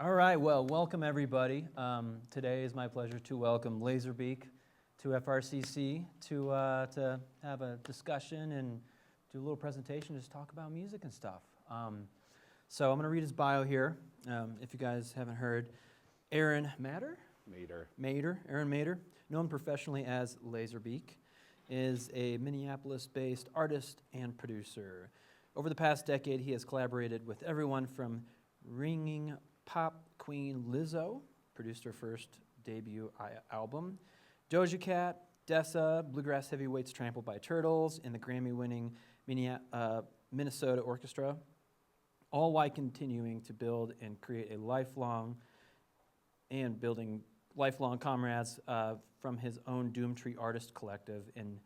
All right, well, welcome everybody. Today is my pleasure to welcome Lazerbeak to FRCC to have a discussion and do a little presentation, just talk about music and stuff. So I'm going to read his bio here, if you guys haven't heard. Aaron Aaron Mader, known professionally as Lazerbeak, is a Minneapolis-based artist and producer. Over the past decade, he has collaborated with everyone from ringing pop queen Lizzo, produced her first debut album, Doja Cat, Dessa, bluegrass heavyweights Trampled by Turtles, and the Grammy-winning Minnesota Orchestra, all while continuing to build and create a lifelong comrades from his own Doomtree Artist Collective and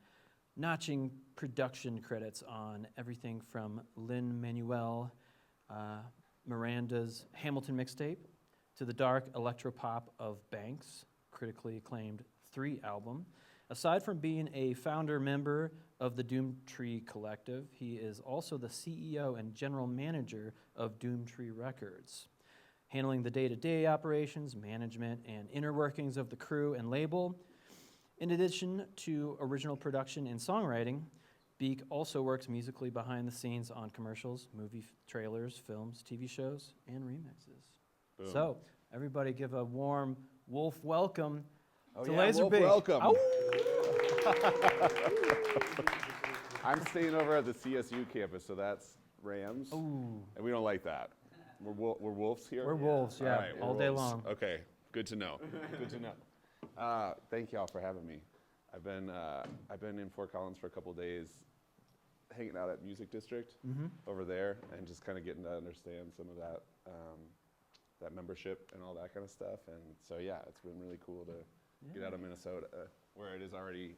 notching production credits on everything from Lin-Manuel Miranda's Hamilton mixtape to the dark electropop of Banks' critically acclaimed 3 album. Aside from being a founder member of the Doomtree Collective, he is also the CEO and general manager of Doomtree Records, handling the day-to-day operations, management, and inner workings of the crew and label. In addition to original production and songwriting, Beak also works musically behind the scenes on commercials, movie trailers, films, TV shows, and remixes. Boom. So, everybody give a warm Wolf welcome to yeah, Lazerbeak. Wolf welcome. I'm staying over at the CSU campus, so that's Rams. Ooh. And we don't like that. We're wolves here? We're wolves, yeah, right, all day wolves. long. Okay, good to know. Good to know. Thank y'all for having me. I've been in Fort Collins for a couple days, hanging out at Music District over there, and just kind of getting to understand some of that that membership and all that kind of stuff. And so yeah, it's been really cool to get out of Minnesota, where it's already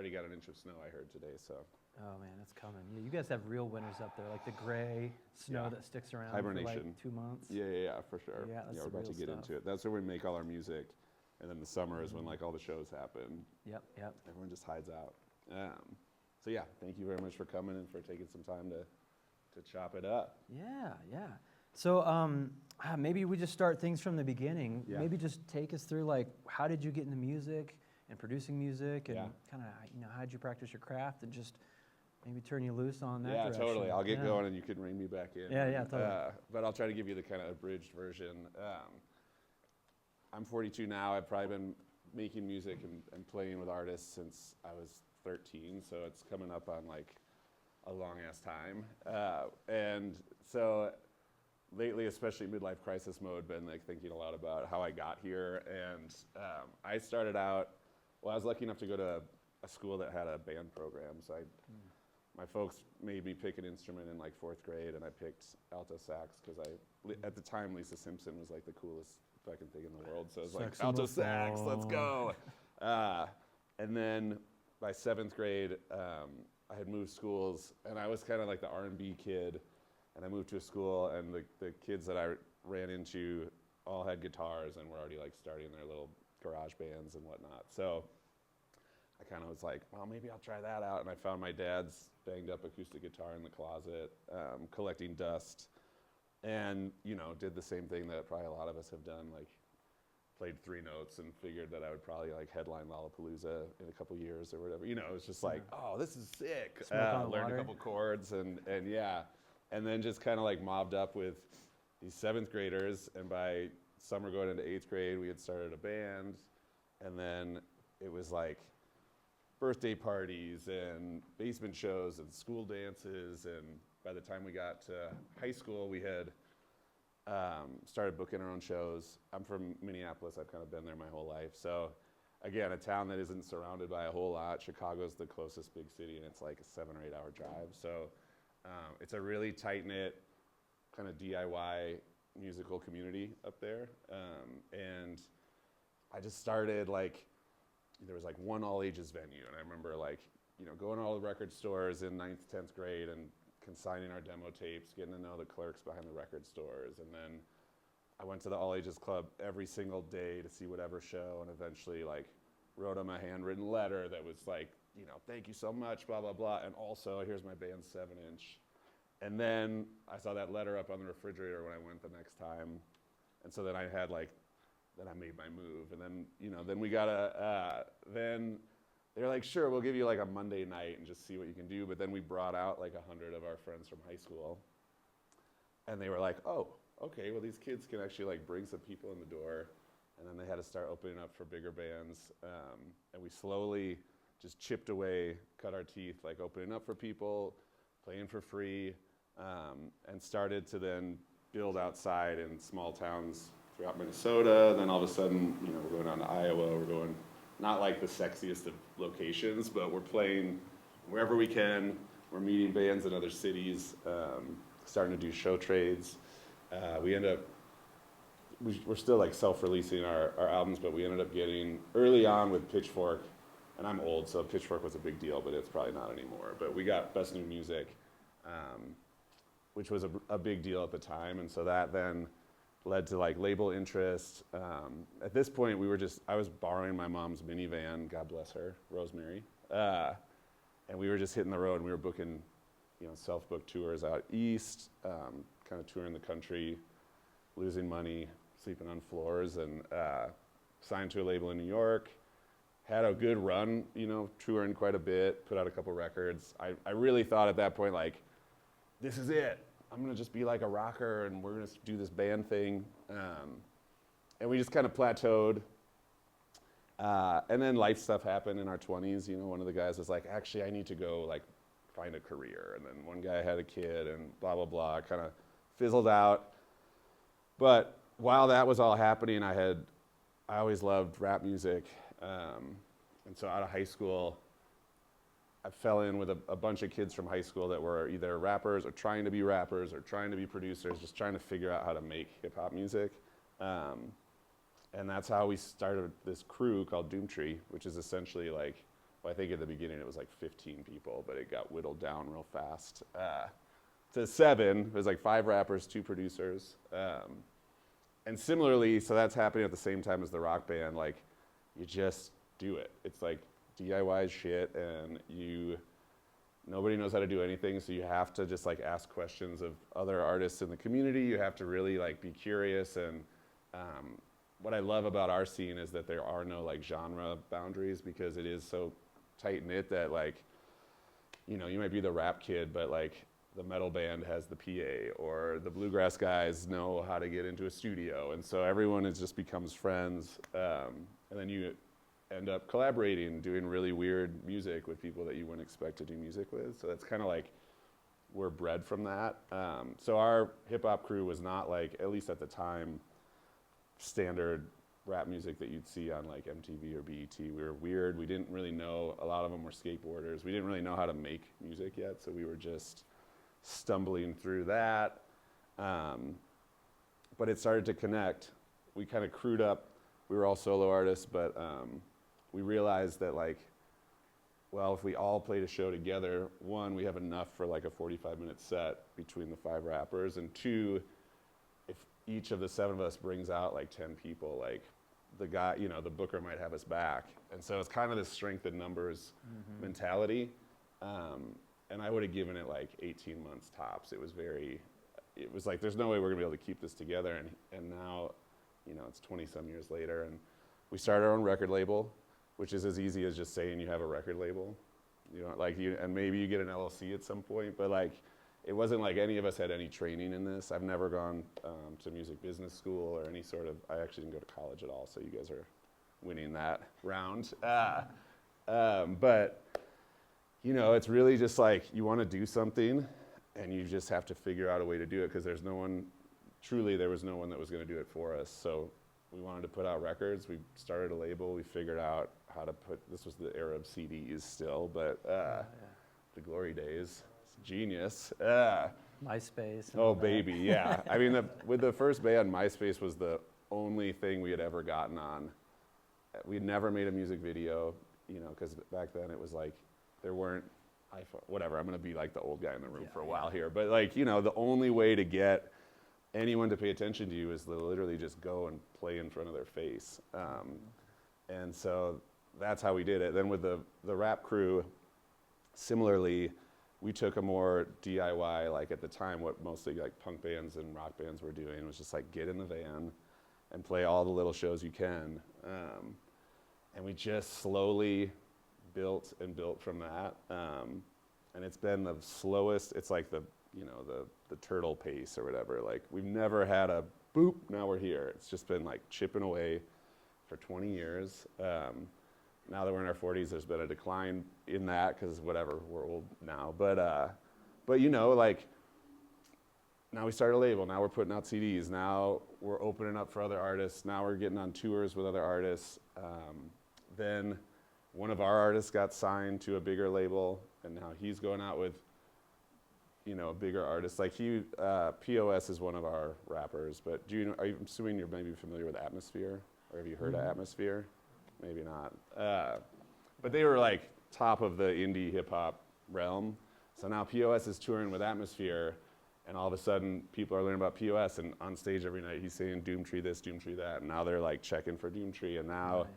got an inch of snow, I heard today. So. Oh man, it's coming. Yeah, you guys have real winters up there, like the gray snow that sticks around Hibernation. for like 2 months. Yeah, for sure. Yeah, that's we're about to real get stuff. into it. That's where we make all our music, and then the summer is when like all the shows happen. Yep. Everyone just hides out. So yeah, thank you very much for coming and for taking some time to chop it up. Yeah. So maybe we just start things from the beginning. Yeah. Maybe just take us through like how did you get into music and producing music, and kind of how did you practice your craft, and just maybe turn you loose on that direction. Totally. I'll get going and you can rein me back in. Yeah, totally. But I'll try to give you the kind of abridged version. I'm 42 now. I've probably been making music and playing with artists since I was 13, so it's coming up on like a long ass time. And so lately, especially midlife crisis mode, been like thinking a lot about how I got here. And I started out, I was lucky enough to go to a school that had a band program. So my folks made me pick an instrument in like 4th grade, and I picked alto sax because at the time Lisa Simpson was like the coolest fucking thing in the world. So it was like alto sax, let's go. And then by 7th grade, I had moved schools, and I was kind of like the R&B kid. And I moved to a school, and the kids that I ran into all had guitars and were already like starting their little garage bands and whatnot. So I kind of was like, well, maybe I'll try that out. And I found my dad's banged up acoustic guitar in the closet, collecting dust, and did the same thing that probably a lot of us have done, like played 3 notes and figured that I would probably like headline Lollapalooza in a couple years or whatever. It was just like, oh, this is sick. Learned a couple chords and yeah. And then just kind of like mobbed up with these 7th graders, and by summer going into 8th grade, we had started a band, and then it was like birthday parties and basement shows and school dances, and by the time we got to high school, we had started booking our own shows. I'm from Minneapolis. I've kind of been there my whole life. So again, a town that isn't surrounded by a whole lot. Chicago's the closest big city, and it's like a 7 or 8 hour drive. So it's a really tight-knit kind of DIY musical community up there. And I just started there was like one all-ages venue, and I remember going to all the record stores in 9th, 10th grade and consigning our demo tapes, getting to know the clerks behind the record stores. And then I went to the all-ages club every single day to see whatever show, and eventually wrote them a handwritten letter that was like, thank you so much, blah, blah, blah. And also, here's my band's 7-inch. And then I saw that letter up on the refrigerator when I went the next time. And so then I had like, then I made my move. And then, then we got then they're like, sure, we'll give you like a Monday night and just see what you can do. But then we brought out like 100 of our friends from high school. And they were like, oh, okay, well, these kids can actually like bring some people in the door. And then they had to start opening up for bigger bands. And we slowly just chipped away, cut our teeth, like opening up for people, playing for free, and started to then build outside in small towns throughout Minnesota. Then all of a sudden, we're going down to Iowa. We're going, not like the sexiest of locations, but we're playing wherever we can. We're meeting bands in other cities, starting to do show trades. We're still like self-releasing our albums, but we ended up getting early on with Pitchfork, and I'm old, so Pitchfork was a big deal, but it's probably not anymore. But we got Best New Music, which was a big deal at the time, and so that then led to like label interest. At this point, I was borrowing my mom's minivan, God bless her, Rosemary, and we were just hitting the road, and we were booking, self-booked tours out east, kind of touring the country, losing money, sleeping on floors, and signed to a label in New York. Had a good run, touring quite a bit, put out a couple records. I really thought at that point, like, this is it. I'm gonna just be like a rocker and we're gonna do this band thing. And we just kind of plateaued. And then life stuff happened in our 20s. One of the guys was like, actually, I need to go like find a career. And then one guy had a kid and blah, blah, blah, kind of fizzled out. But while that was all happening, I always loved rap music. And so out of high school, I fell in with a bunch of kids from high school that were either rappers or trying to be rappers or trying to be producers, just trying to figure out how to make hip hop music. And that's how we started this crew called Doomtree, which is essentially like, well, I think at the beginning it was like 15 people, but it got whittled down real fast to 7. It was like 5 rappers, 2 producers. And similarly, so that's happening at the same time as the rock band, like you just do it. It's like DIY shit, and nobody knows how to do anything, so you have to just like ask questions of other artists in the community. You have to really like be curious, and what I love about our scene is that there are no like genre boundaries, because it is so tight-knit that like, you might be the rap kid, but like the metal band has the PA, or the bluegrass guys know how to get into a studio, and so everyone just becomes friends, and then you end up collaborating, doing really weird music with people that you wouldn't expect to do music with. So that's kind of like, we're bred from that. So our hip hop crew was not like, at least at the time, standard rap music that you'd see on like MTV or BET. We were weird. We didn't really know, a lot of them were skateboarders. We didn't really know how to make music yet, so we were just stumbling through that. But it started to connect. We kind of crewed up. We were all solo artists, but we realized that like, well, if we all played a show together, 1, we have enough for like a 45-minute set between the 5 rappers, and 2, if each of the 7 of us brings out like 10 people, like the guy, the booker might have us back. And so it's kind of this strength in numbers mentality. And I would have given it like 18 months tops. It was like, there's no way we're gonna be able to keep this together. And now, it's 20-some years later, and we started our own record label, which is as easy as just saying you have a record label. And maybe you get an LLC at some point, but like, it wasn't like any of us had any training in this. I've never gone to music business school or any sort of, I actually didn't go to college at all, so you guys are winning that round. But, it's really just like, you want to do something, and you just have to figure out a way to do it, because there was no one that was going to do it for us. So we wanted to put out records. We started a label. We figured out how to this was the era of CDs still, but the glory days. Genius. MySpace. Oh, baby, yeah. I mean, with the first band, MySpace was the only thing we had ever gotten on. We'd never made a music video, because back then it was like, there weren't iPhone, whatever. I'm going to be like the old guy in the room for a while here. But like, the only way to get anyone to pay attention to you is to literally just go and play in front of their face. And so that's how we did it. Then with the rap crew, similarly, we took a more DIY, like at the time, what mostly like punk bands and rock bands were doing was just like get in the van, and play all the little shows you can. And we just slowly built and built from that. And it's been the slowest, it's like the turtle pace or whatever. Like, we've never had a boop, now we're here. It's just been like chipping away for 20 years. Now that we're in our 40s, there's been a decline in that because whatever, we're old now. But like, now we started a label, now we're putting out CDs, now we're opening up for other artists, now we're getting on tours with other artists. Then one of our artists got signed to a bigger label, and now he's going out with, a bigger artist. Like POS is one of our rappers, but I'm assuming you're maybe familiar with Atmosphere, or have you heard of Atmosphere? Maybe not. But they were like top of the indie hip hop realm. So now POS is touring with Atmosphere, and all of a sudden people are learning about POS, and on stage every night he's saying Doomtree this, Doomtree that, and now they're like checking for Doomtree, and now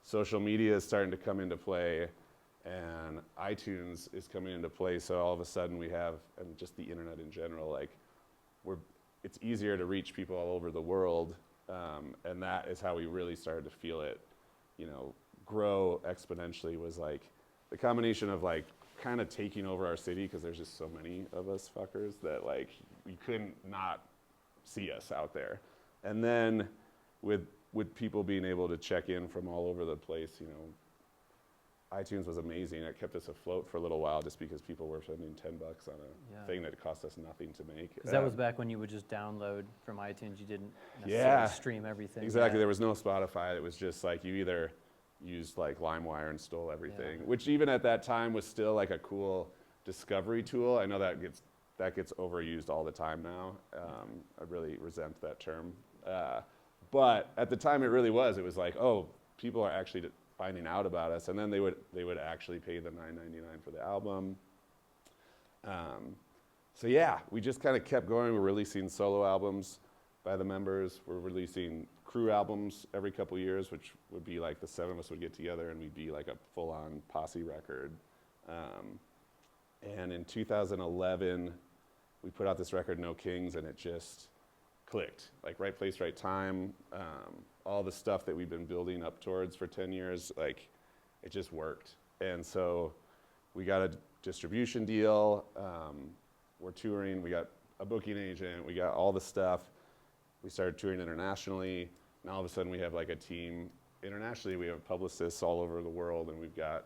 social media is starting to come into play, and iTunes is coming into play. So all of a sudden we have, and just the internet in general, like it's easier to reach people all over the world, and that is how we really started to feel it, grow exponentially. Was like the combination of like kind of taking over our city, because there's just so many of us fuckers that like you couldn't not see us out there, and then with people being able to check in from all over the place, iTunes was amazing. It kept us afloat for a little while just because people were spending $10 on a thing that cost us nothing to make. Because that was back when you would just download from iTunes. You didn't necessarily stream everything. Exactly. There was no Spotify. It was just like you either used like LimeWire and stole everything, which even at that time was still like a cool discovery tool. I know that gets overused all the time now. I really resent that term. But at the time it really was. It was like, oh, people are actually finding out about us, and then they would actually pay the $9.99 for the album. So yeah, we just kind of kept going. We're releasing solo albums by the members. We're releasing crew albums every couple years, which would be like the 7 of us would get together and we'd be like a full-on posse record. And in 2011, we put out this record, No Kings, and it just clicked. Like right place, right time. All the stuff that we've been building up towards for 10 years, like it just worked. And so we got a distribution deal. We're touring. We got a booking agent. We got all the stuff. We started touring internationally. Now all of a sudden we have like a team internationally. We have publicists all over the world, and we've got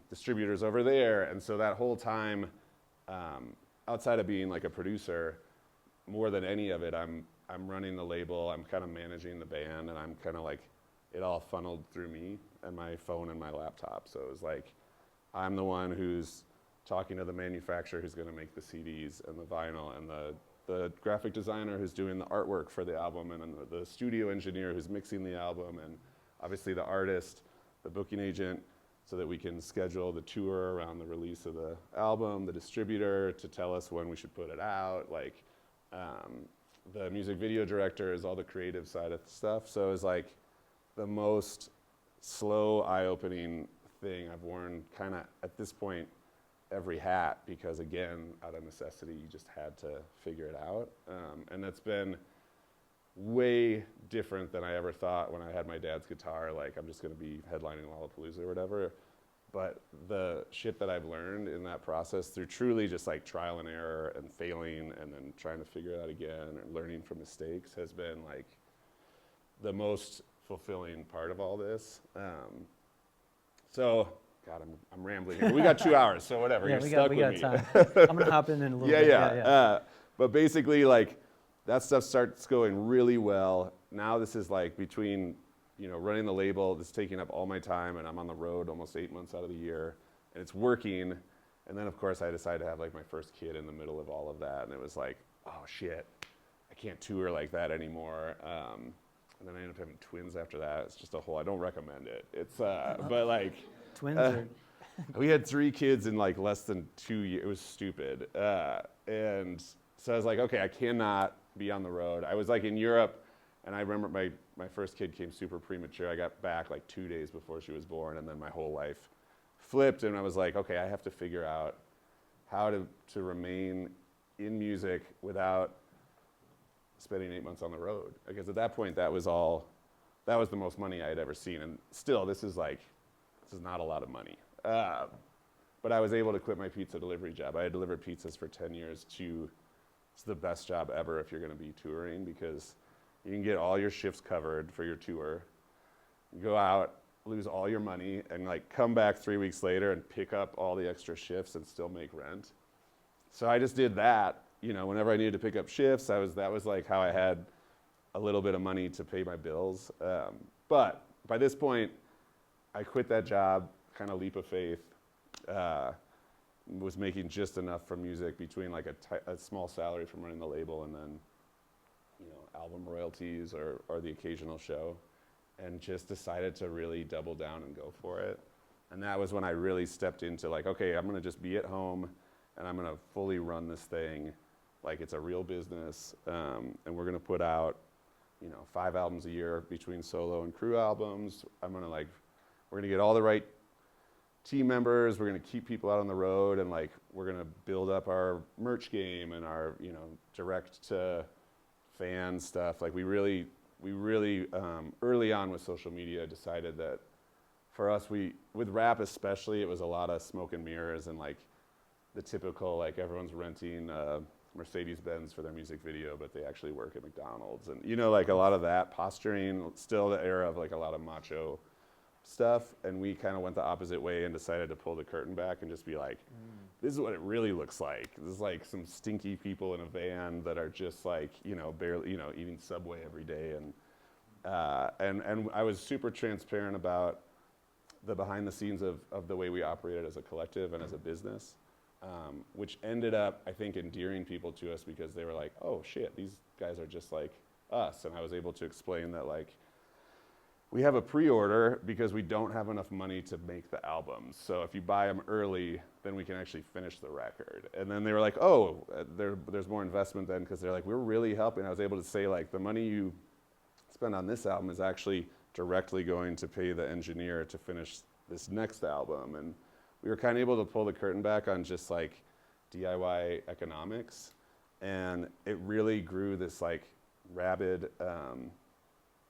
distributors over there. And so that whole time, outside of being like a producer, more than any of it, I'm running the label, I'm kind of managing the band, and I'm kind of like, it all funneled through me and my phone and my laptop. So it was like, I'm the one who's talking to the manufacturer who's going to make the CDs and the vinyl, and the graphic designer who's doing the artwork for the album, and then the studio engineer who's mixing the album, and obviously the artist, the booking agent, so that we can schedule the tour around the release of the album, the distributor to tell us when we should put it out, like the music video director is all the creative side of the stuff. So it was like the most slow, eye-opening thing. I've worn kind of, at this point, every hat, because again, out of necessity, you just had to figure it out. And that's been way different than I ever thought when I had my dad's guitar, like I'm just gonna be headlining Lollapalooza or whatever. But the shit that I've learned in that process through truly just like trial and error and failing and then trying to figure it out again and learning from mistakes has been like the most fulfilling part of all this. So, God, I'm rambling here. We got 2 hours, so whatever. Yeah, You're stuck we with got me. time. I'm gonna hop in a little bit. Yeah. But basically, like that stuff starts going really well. Now this is like between running the label, this is taking up all my time, and I'm on the road almost 8 months out of the year, and it's working. And then, of course, I decided to have like my first kid in the middle of all of that, and it was like, oh shit, I can't tour like that anymore. And then I ended up having twins after that. It's just a whole, I don't recommend it. It's, but like, Twins are... we had 3 kids in like less than 2 years. It was stupid. And so I was like, okay, I cannot be on the road. I was like in Europe, and I remember my first kid came super premature. I got back like 2 days before she was born, and then my whole life flipped, and I was like, okay, I have to figure out how to remain in music without spending 8 months on the road. Because at that point, that was the most money I had ever seen. And still, this is not a lot of money. But I was able to quit my pizza delivery job. I had delivered pizzas for 10 years it's the best job ever if you're gonna be touring, because you can get all your shifts covered for your tour, go out, lose all your money, and like come back 3 weeks later and pick up all the extra shifts and still make rent. So I just did that, whenever I needed to pick up shifts, that was like how I had a little bit of money to pay my bills. But by this point, I quit that job, kind of leap of faith. Was making just enough from music between like a small salary from running the label and then, album royalties or the occasional show, and just decided to really double down and go for it. And that was when I really stepped into like, okay, I'm gonna just be at home and I'm gonna fully run this thing like it's a real business, and we're gonna put out, 5 albums a year between solo and crew albums. We're gonna get all the right team members, we're gonna keep people out on the road, and like we're gonna build up our merch game and our direct to fan stuff. Like we really early on with social media decided that for us, with rap especially, it was a lot of smoke and mirrors and like the typical like everyone's renting Mercedes-Benz for their music video, but they actually work at McDonald's, and like a lot of that posturing, still the era of like a lot of macho stuff. And we kind of went the opposite way and decided to pull the curtain back and just be like, this is what it really looks like. This is like some stinky people in a van that are just like, barely, eating Subway every day. And I was super transparent about the behind the scenes of the way we operated as a collective and as a business, which ended up, I think, endearing people to us because they were like, oh shit, these guys are just like us. And I was able to explain that like, we have a pre-order because we don't have enough money to make the albums. So if you buy them early, then we can actually finish the record. And then they were like, oh, there's more investment then, because they're like, we're really helping. I was able to say like, the money you spend on this album is actually directly going to pay the engineer to finish this next album. And we were kind of able to pull the curtain back on just like DIY economics. And it really grew this like rabid,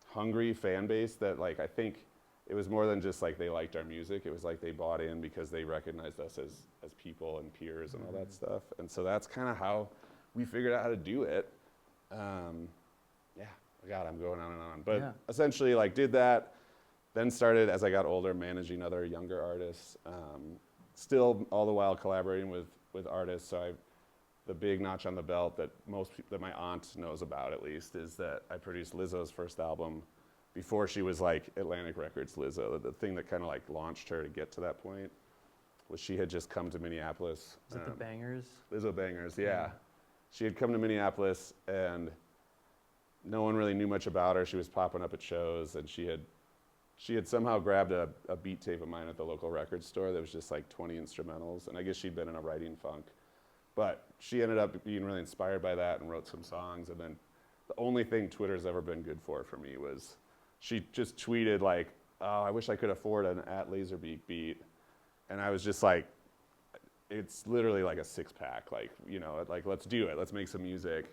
hungry fan base that like I think it was more than just like they liked our music. It was like they bought in because they recognized us as people and peers and all that stuff. And so that's kind of how we figured out how to do it. God, I'm going on and on. But essentially like did that, then started as I got older managing other younger artists, still all the while collaborating with artists. So the big notch on the belt that that my aunt knows about at least is that I produced Lizzo's first album before she was like Atlantic Records Lizzo. The thing that kind of like launched her to get to that point was she had just come to Minneapolis. Is it the Bangers? Lizzo Bangers, yeah. She had come to Minneapolis and no one really knew much about her. She was popping up at shows, and she had somehow grabbed a beat tape of mine at the local record store that was just like 20 instrumentals, and I guess she'd been in a writing funk. But she ended up being really inspired by that and wrote some songs. And then the only thing Twitter's ever been good for me was she just tweeted like, oh, I wish I could afford an @Lazerbeak beat. And I was just like, it's literally like a 6-pack, like, like let's do it, let's make some music.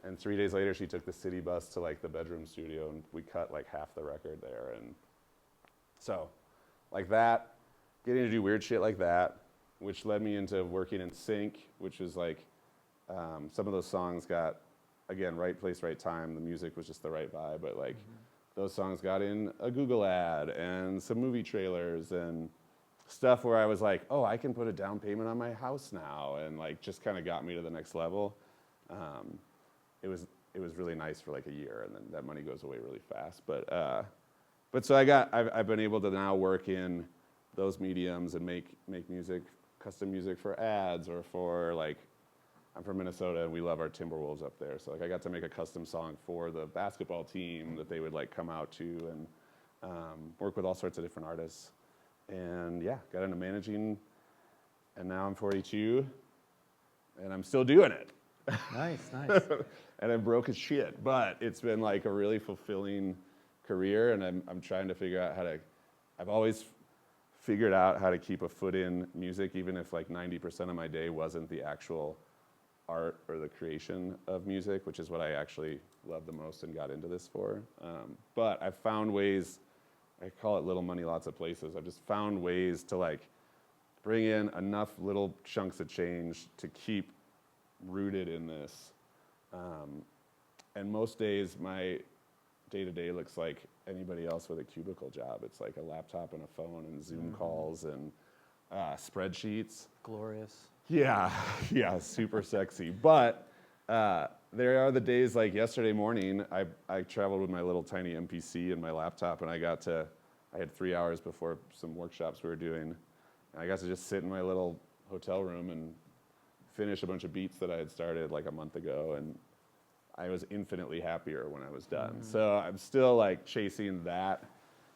And 3 days later, she took the city bus to like the bedroom studio and we cut like half the record there. And so like that, getting to do weird shit like that, which led me into working in sync, which was like, some of those songs got, again, right place, right time. The music was just the right vibe, but like those songs got in a Google ad and some movie trailers and stuff where I was like, oh, I can put a down payment on my house now, and like just kind of got me to the next level. It was really nice for like a year, and then that money goes away really fast. But so I've been able to now work in those mediums and make music, custom music for ads or for like, I'm from Minnesota and we love our Timberwolves up there. So like I got to make a custom song for the basketball team that they would like come out to, and work with all sorts of different artists. And yeah, got into managing, and now I'm 42 and I'm still doing it. Nice. And I'm broke as shit, but it's been like a really fulfilling career, and I'm trying to figure out I've always figured out how to keep a foot in music, even if like 90% of my day wasn't the actual art or the creation of music, which is what I actually love the most and got into this for. But I've found ways, I call it little money, lots of places. I've just found ways to like bring in enough little chunks of change to keep rooted in this. And most days my day-to-day looks like anybody else with a cubicle job. It's like a laptop and a phone and Zoom calls and spreadsheets. Glorious. Yeah, yeah, super sexy. But there are the days like yesterday morning, I traveled with my little tiny MPC and my laptop, and I had 3 hours before some workshops we were doing. And I got to just sit in my little hotel room and finish a bunch of beats that I had started like a month ago, and I was infinitely happier when I was done. So I'm still like chasing that.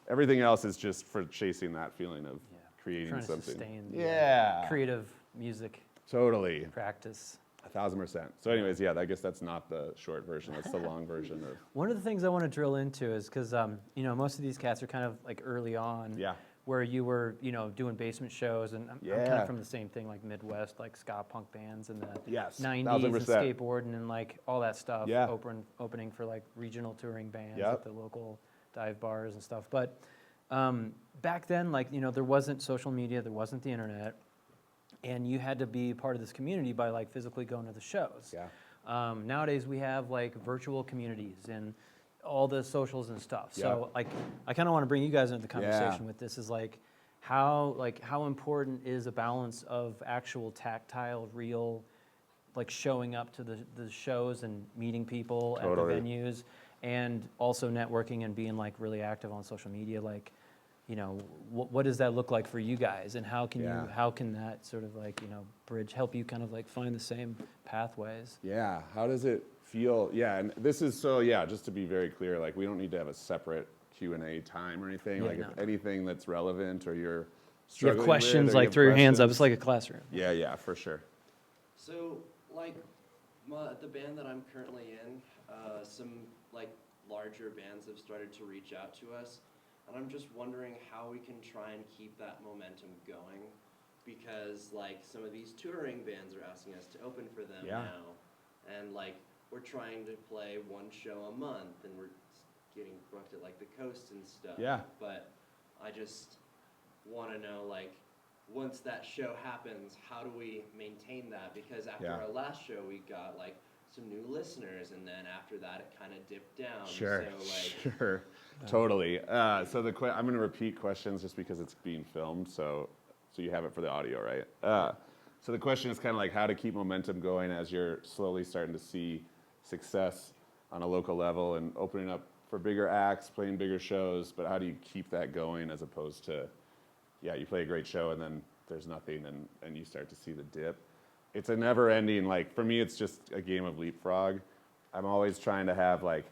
Everything else is just for chasing that feeling of creating Trying to something. sustain Creative music totally. practice. 1,000%. So anyways, yeah, I guess that's not the short version. That's the long version of. One of the things I want to drill into is because, most of these cats are kind of like early on. Yeah. Where you were, doing basement shows, and I'm kind Yeah. of from the same thing, like Midwest, like ska punk bands in the Yes, 90s 1,000%. and skateboarding and like all that stuff. Yeah. Opening for like regional touring bands Yep. at the local dive bars and stuff. But back then, like, there wasn't social media, there wasn't the internet, and you had to be part of this community by like physically going to the shows. Yeah. Nowadays we have like virtual communities and all the socials and stuff. Yeah. So like, I kind of want to bring you guys into the conversation with this. Is like how important is a balance of actual tactile, real, like showing up to the shows and meeting people Totally. at the venues, and also networking and being like really active on social media. Like, what does that look like for you guys, and how can how can that sort of like bridge help you kind of like find the same pathways? Yeah. How does it feel? Yeah. And this is just to be very clear, like we don't need to have a separate Q&A time or anything. Yeah, like no. if anything that's relevant or you're You struggling have questions, with, or you like have throw your hands up. questions. It's like a classroom. Yeah, for sure. So, like, the band that I'm currently in, some, like, larger bands have started to reach out to us, and I'm just wondering how we can try and keep that momentum going, because, like, some of these touring bands are asking us to open for them now, and, like, we're trying to play one show a month, and we're getting booked at, like, the coast and stuff. Yeah. But I just want to know, like, once that show happens, how do we maintain that? Because after our last show, we got like some new listeners, and then after that, it kind of dipped down. Sure. So, like, Sure. Totally. So I'm going to repeat questions just because it's being filmed, so you have it for the audio, right? So the question is kind of like how to keep momentum going as you're slowly starting to see success on a local level and opening up for bigger acts, playing bigger shows, but how do you keep that going as opposed to, you play a great show and then there's nothing and you start to see the dip. It's a never ending, like for me, it's just a game of leapfrog. I'm always trying to have like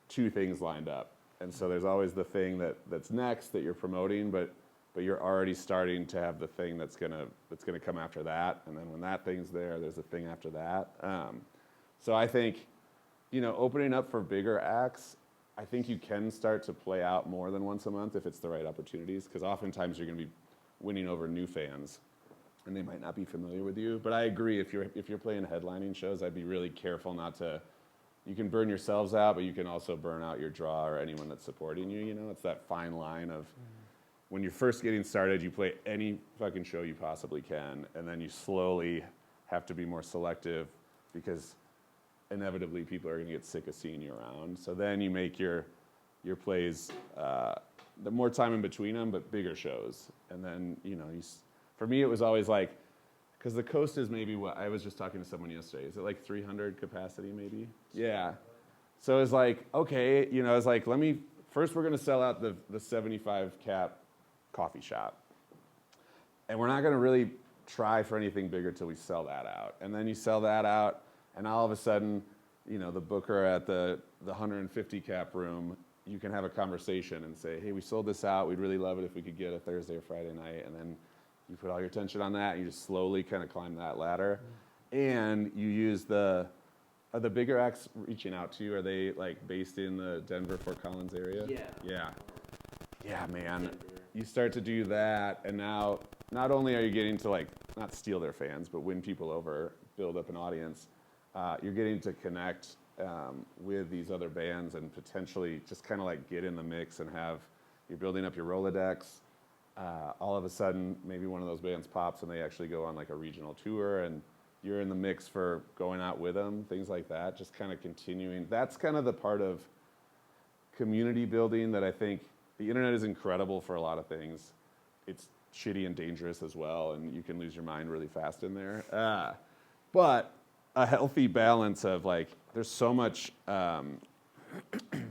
two things lined up. And so there's always the thing that's next that you're promoting, but you're already starting to have the thing that's gonna come after that. And then when that thing's there, there's a thing after that. So I think, opening up for bigger acts, I think you can start to play out more than once a month if it's the right opportunities, because oftentimes you're going to be winning over new fans, and they might not be familiar with you. But I agree, if you're playing headlining shows, I'd be really careful not to. You can burn yourselves out, but you can also burn out your draw or anyone that's supporting you. It's that fine line of when you're first getting started, you play any fucking show you possibly can, and then you slowly have to be more selective because inevitably people are going to get sick of seeing you around. So then you make your plays the more time in between them, but bigger shows. And then for me it was always like, because the coast is maybe what I was just talking to someone yesterday. Is it like 300 capacity maybe? Yeah. So it's like, okay, it's like first we're going to sell out the 75 cap coffee shop, and we're not going to really try for anything bigger till we sell that out. And then you sell that out. And all of a sudden, the booker at the 150 cap room, you can have a conversation and say, hey, we sold this out. We'd really love it if we could get a Thursday or Friday night. And then you put all your attention on that, and you just slowly kind of climb that ladder. And you use are the bigger acts reaching out to you? Are they like based in the Denver, Fort Collins area? Yeah. Yeah, man. Denver. You start to do that, and now not only are you getting to like not steal their fans, but win people over, build up an audience, you're getting to connect with these other bands and potentially just kind of like get in the mix and you're building up your Rolodex. All of a sudden, maybe one of those bands pops and they actually go on like a regional tour and you're in the mix for going out with them, things like that, just kind of continuing. That's kind of the part of community building that I think the internet is incredible for a lot of things. It's shitty and dangerous as well, and you can lose your mind really fast in there. But a healthy balance of like, there's so much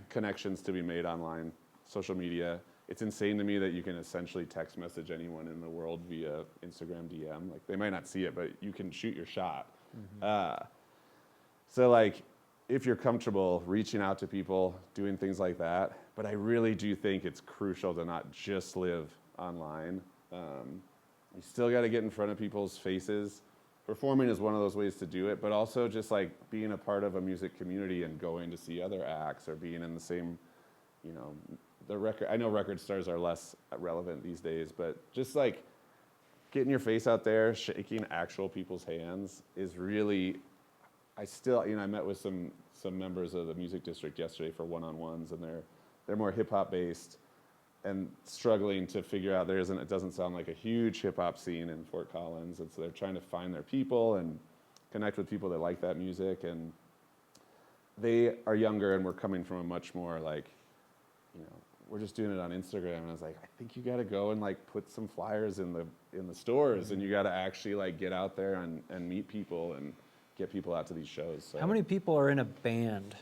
connections to be made online, social media. It's insane to me that you can essentially text message anyone in the world via Instagram DM. Like they might not see it, but you can shoot your shot. So like, if you're comfortable reaching out to people, doing things like that, but I really do think it's crucial to not just live online. You still got to get in front of people's faces. Performing is one of those ways to do it, but also just like being a part of a music community and going to see other acts or being in the same, you know, I know record stars are less relevant these days, but just like getting your face out there, shaking actual people's hands is really, I met with some members of the music district yesterday for one-on-ones, and they're more hip-hop based and struggling to figure out it doesn't sound like a huge hip-hop scene in Fort Collins, and so they're trying to find their people and connect with people that like that music, and they are younger and we're coming from a much more like, you know, we're just doing it on Instagram, and I was like, I think you got to go and like put some flyers in the stores, and you got to actually like get out there and meet people and get people out to these shows. So. How many people are in a band?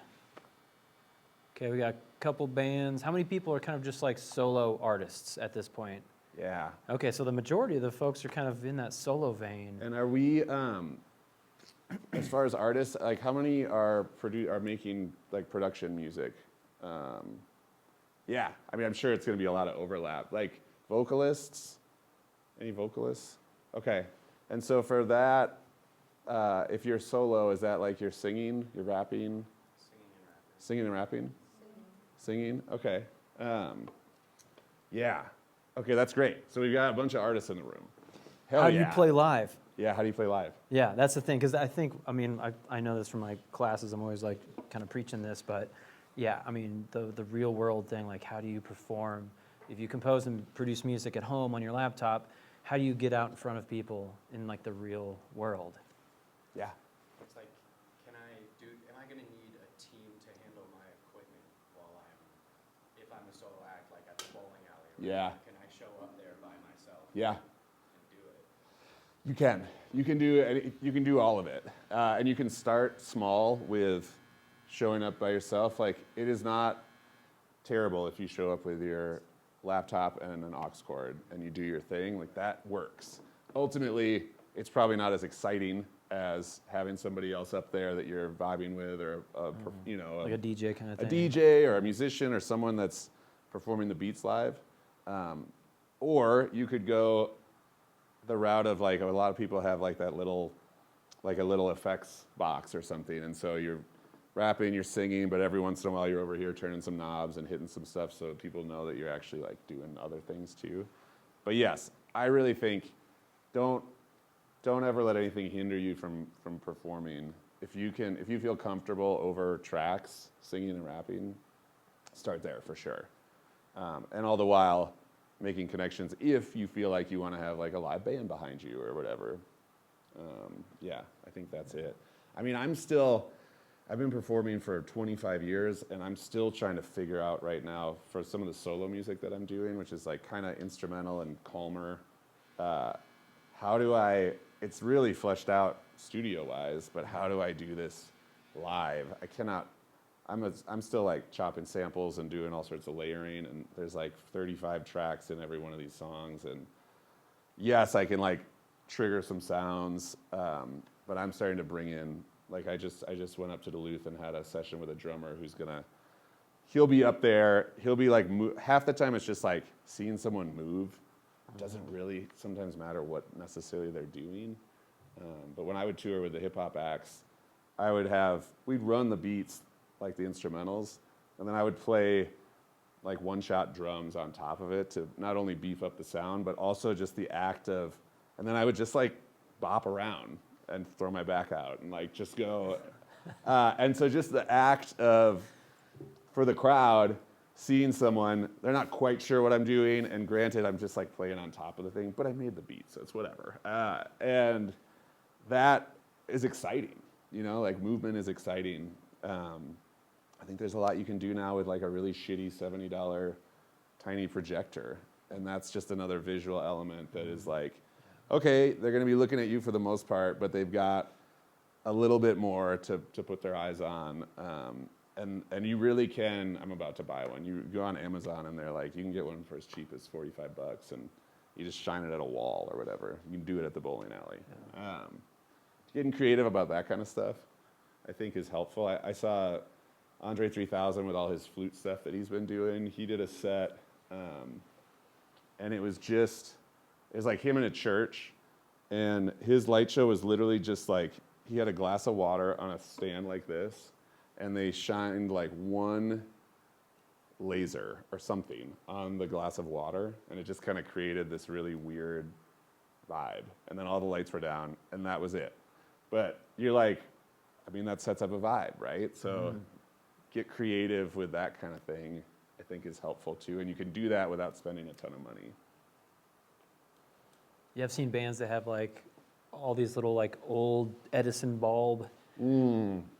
Okay, we got a couple bands. How many people are kind of just like solo artists at this point? Yeah. Okay, so the majority of the folks are kind of in that solo vein. And are we, as far as artists, like how many are making like production music? Yeah, I mean, I'm sure it's going to be a lot of overlap. Like vocalists, any vocalists? Okay, and so for that, if you're solo, is that like you're singing, you're rapping? Singing and rapping. Singing, okay. Yeah, okay, that's great. So we've got a bunch of artists in the room. Hell How do yeah. you play live? Yeah, how do you play live? Yeah, that's the thing, because I mean, I know this from my classes, I'm always like kind of preaching this, but yeah, I mean, the real world thing, like how do you perform? If you compose and produce music at home on your laptop, how do you get out in front of people in like the real world? Yeah. It's like, am I going to need a team to handle my equipment if I'm a solo act, like at the bowling alley? Yeah. Can I show up there by myself? Yeah. And do it? You can. You can do all of it. And you can start small with showing up by yourself. Like, it is not terrible if you show up with your laptop and an aux cord and you do your thing. Like, that works. Ultimately, it's probably not as exciting as having somebody else up there that you're vibing with, or Like a DJ kind of a thing. DJ or a musician or someone that's performing the beats live. Or you could go the route of like, a lot of people have like that little, like a little effects box or something. And so you're rapping, you're singing, but every once in a while you're over here turning some knobs and hitting some stuff so people know that you're actually like doing other things too. But yes, I really think don't ever let anything hinder you from performing. If you feel comfortable over tracks, singing and rapping, start there for sure. And all the while making connections if you feel like you want to have like a live band behind you or whatever. Yeah, I think that's it. I mean, I've been performing for 25 years, and I'm still trying to figure out right now for some of the solo music that I'm doing, which is like kind of instrumental and calmer. It's really fleshed out studio-wise, but how do I do this live? I cannot. I'm still like chopping samples and doing all sorts of layering, and there's like 35 tracks in every one of these songs, and yes, I can like trigger some sounds, but I'm starting to bring in, like I just went up to Duluth and had a session with a drummer he'll be up there, he'll be like, half the time it's just like seeing someone move. Doesn't really sometimes matter what necessarily they're doing. But when I would tour with the hip hop acts, we'd run the beats like the instrumentals, and then I would play like one-shot drums on top of it to not only beef up the sound, but also just the act of, and then I would just like bop around and throw my back out and like just go. And so just the act of, for the crowd, seeing someone, they're not quite sure what I'm doing, and granted, I'm just like playing on top of the thing, but I made the beat, so it's whatever. And that is exciting, you know, like movement is exciting. I think there's a lot you can do now with like a really shitty $70 tiny projector, and that's just another visual element that is like, okay, they're gonna be looking at you for the most part, but they've got a little bit more to put their eyes on. And you really can, I'm about to buy one. You go on Amazon and they're like, you can get one for as cheap as $45 and you just shine it at a wall or whatever. You can do it at the bowling alley. Yeah. Getting creative about that kind of stuff, I think is helpful. I saw Andre 3000 with all his flute stuff that he's been doing. He did a set and it was like him in a church, and his light show was literally just like, he had a glass of water on a stand like this, and they shined like one laser or something on the glass of water, and it just kind of created this really weird vibe. And then all the lights were down, and that was it. But you're like, I mean, that sets up a vibe, right? So get creative with that kind of thing, I think is helpful too. And you can do that without spending a ton of money. Yeah, I've seen bands that have like all these little like old Edison bulb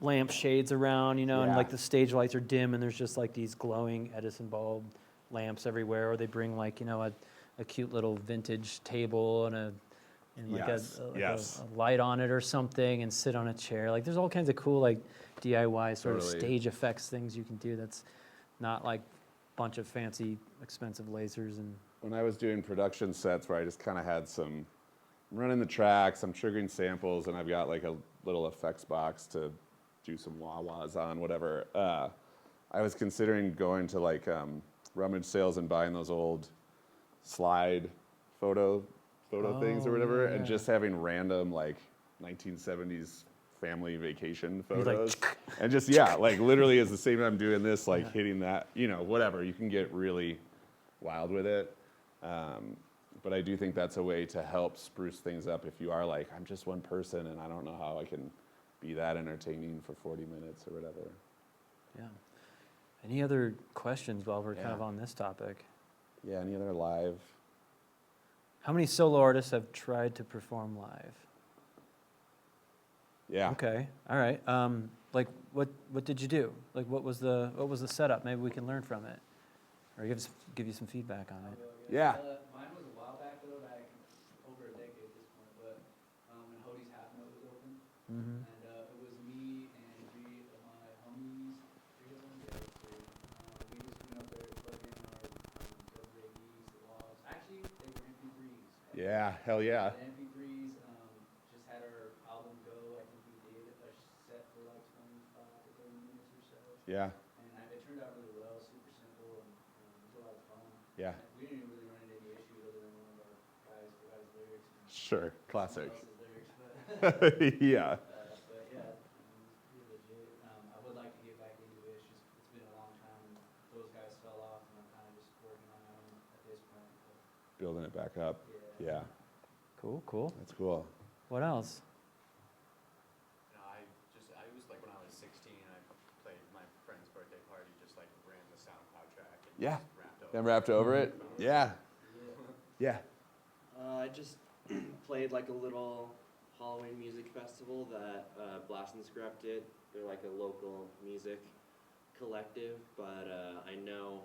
lamp shades around, you know, and Yeah. like the stage lights are dim and there's just like these glowing Edison bulb lamps everywhere. Or they bring like, you know, a cute little vintage table and like Yes. a light on it or something and sit on a chair. Like there's all kinds of cool like DIY sort of Totally. stage effects things you can do that's not like a bunch of fancy expensive lasers and When I was doing production sets where I just kind of had I'm running the tracks, I'm triggering samples, and I've got like a little effects box to do some wah-wahs on, whatever. I was considering going to like rummage sales and buying those old slide photo things or whatever, yeah. and just having random like 1970s family vacation You're like, photos. And just, yeah, like literally as the same time I'm doing this, like hitting that, you know, whatever. You can get really wild with it. But I do think that's a way to help spruce things up if you are like, I'm just one person and I don't know how I can be that entertaining for 40 minutes or whatever. yeah. Any other questions while we're kind Yeah. of on this topic? Yeah, any other live? How many solo artists have tried to perform live? Yeah. Okay, all right. Like, what did you do? Like, what was the setup? Maybe we can learn from it, or give you some feedback on it. Yeah. Mine was a while back though, back over a decade at this point, but when Hody's Half Note was open, Mm-hmm. and it was me and three of my homies, three of them, yeah, three. We just went up there to plug in our WAVs, the logs. Actually, they were MP3s. Yeah, hell yeah. The MP3s, just had our album go. I think we did a set for like 25 to 30 minutes or so. Yeah, And it turned out really well, super simple, and it was a lot of fun. yeah. We didn't really run into any issues other than one of our guys forgot his lyrics. And Sure, classic. someone else's lyrics, but, Yeah. but yeah, it was pretty legit. I would like to get back into it. It's been a long time, and those guys fell off, and I'm kind of just working on my own at this point. But Building it back up. yeah. Yeah, Cool. that's cool. What else? No, I was like when I was 16, I played my friend's birthday party, just like ran the SoundCloud track and Yeah. just rapped over. Then wrapped over it? Yeah. Yeah. Yeah. I just played like a little Halloween music festival that Blast and Scrap did. They're like a local music collective, but I know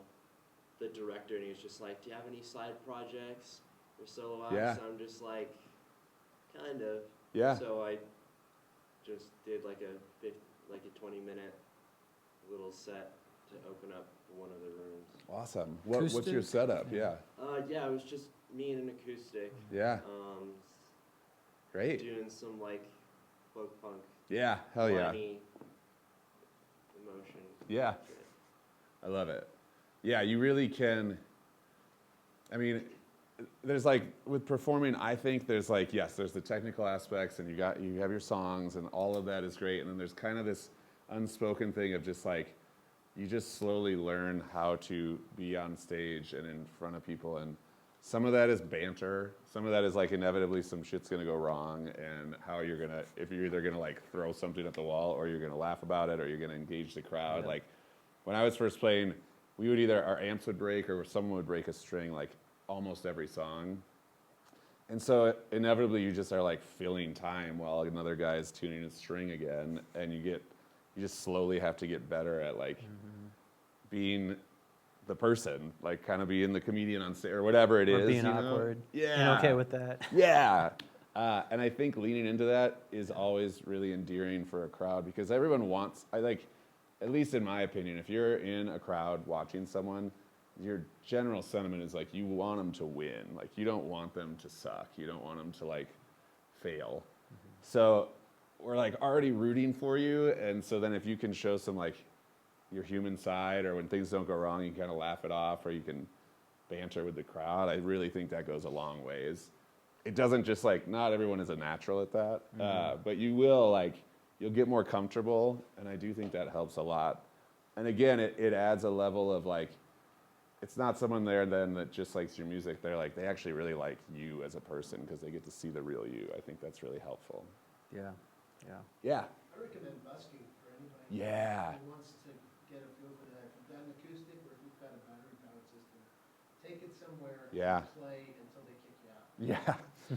the director, and he was just like, "Do you have any side projects or solo acts?" Yeah. I'm just like, kind of. Yeah. So I just did like a 20-minute little set to open up one of the rooms. Awesome. What's your Acoustic? setup? Yeah. Yeah, it was just me and an acoustic. Yeah. Great. Doing some like folk punk, Yeah. Hell yeah. whiny emotion. Yeah. I love it. Yeah, you really can. I mean, there's like with performing, I think there's like, yes, there's the technical aspects, and you have your songs, and all of that is great, and then there's kind of this unspoken thing of just like, you just slowly learn how to be on stage and in front of people and some of that is banter. Some of that is like inevitably some shit's gonna go wrong, and how you're gonna, if you're either gonna like throw something at the wall, or you're gonna laugh about it, or you're gonna engage the crowd. Yep. Like when I was first playing, we would either, our amps would break, or someone would break a string like almost every song. And so inevitably you just are like filling time while another guy is tuning a string again, and you just slowly have to get better at like being the person, like kind of being the comedian on stage or whatever it Or is. being you know? awkward. Yeah. And okay with that. Yeah. And I think leaning into that is always really endearing for a crowd, because everyone wants, at least in my opinion, if you're in a crowd watching someone, your general sentiment is like you want them to win. Like you don't want them to suck. You don't want them to like fail. So we're like already rooting for you. And so then if you can show some like your human side, or when things don't go wrong, you can kind of laugh it off, or you can banter with the crowd, I really think that goes a long ways. It doesn't just like, not everyone is a natural at that, but you'll get more comfortable, and I do think that helps a lot. And again, it adds a level of like, it's not someone there then that just likes your music. They're like, they actually really like you as a person, because they get to see the real you. I think that's really helpful. Yeah, yeah. Yeah. I recommend busking for anybody Yeah. who wants to get a feel for that. If you've got an acoustic, or if you've got a battery-powered system, take it somewhere Yeah. and play until they kick you out. Yeah,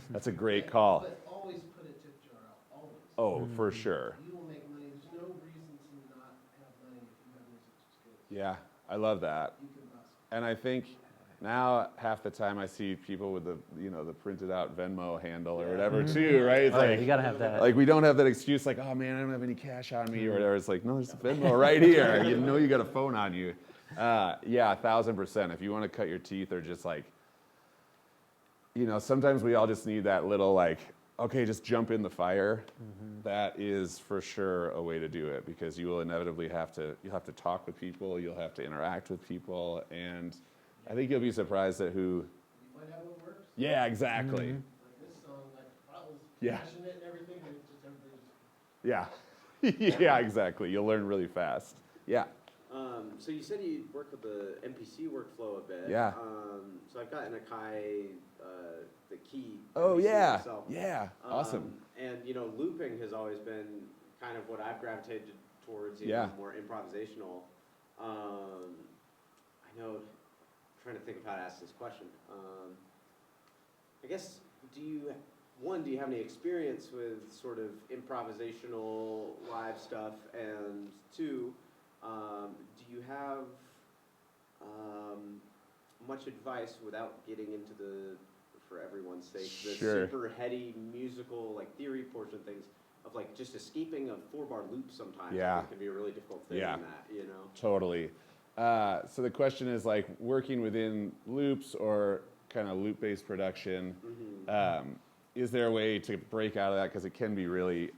that's a great call. But always put a tip jar out, always. Oh, for sure. You will make money. There's no reason to not have money if you have music skills. Yeah, I love that. You can busk. And I think now half the time I see people with the printed out Venmo handle or whatever too, right? It's Oh, yeah, like, you gotta have that. like we don't have that excuse like, oh man, I don't have any cash on me or whatever. It's like, no, there's a Venmo right here. You know you got a phone on you. Yeah, 1,000%. If you want to cut your teeth, or just like, sometimes we all just need that little like, okay, just jump in the fire. That is for sure a way to do it, because you will inevitably you'll have to talk with people, you'll have to interact with people, and I think you'll be surprised at who. You find out what works. Yeah, exactly. Like this song, like I was Yeah. passionate and everything, and it just everybody just. Yeah. Yeah, exactly. You'll learn really fast. Yeah. So you said you work with the MPC workflow a bit. Yeah. So I've got an Akai, the key. Oh MPC yeah. myself. Yeah. Awesome. And looping has always been kind of what I've gravitated towards. Yeah. More improvisational. I know. I'm trying to think of how to ask this question. I guess do you have any experience with sort of improvisational live stuff, and two, do you have much advice, without getting into for everyone's sake, the Sure. super heady musical like theory portion of things, of like just escaping a 4-bar loop sometimes? Yeah. I think can be a really difficult thing Yeah. in that, Totally. So the question is like working within loops or kind of loop-based production. Is there a way to break out of that? Because it can be really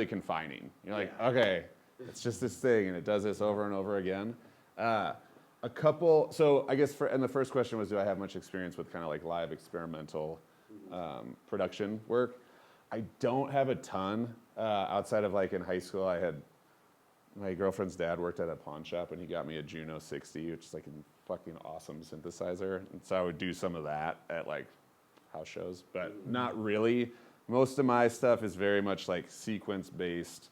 confining. You're like, Yeah. okay, it's just this thing, and it does this over and over again. So I guess and the first question was, do I have much experience with kind of like live experimental production work? I don't have a ton. Outside of like in high school, my girlfriend's dad worked at a pawn shop, and he got me a Juno 60, which is like a fucking awesome synthesizer. And so I would do some of that at like house shows, but not really. Most of my stuff is very much like sequence-based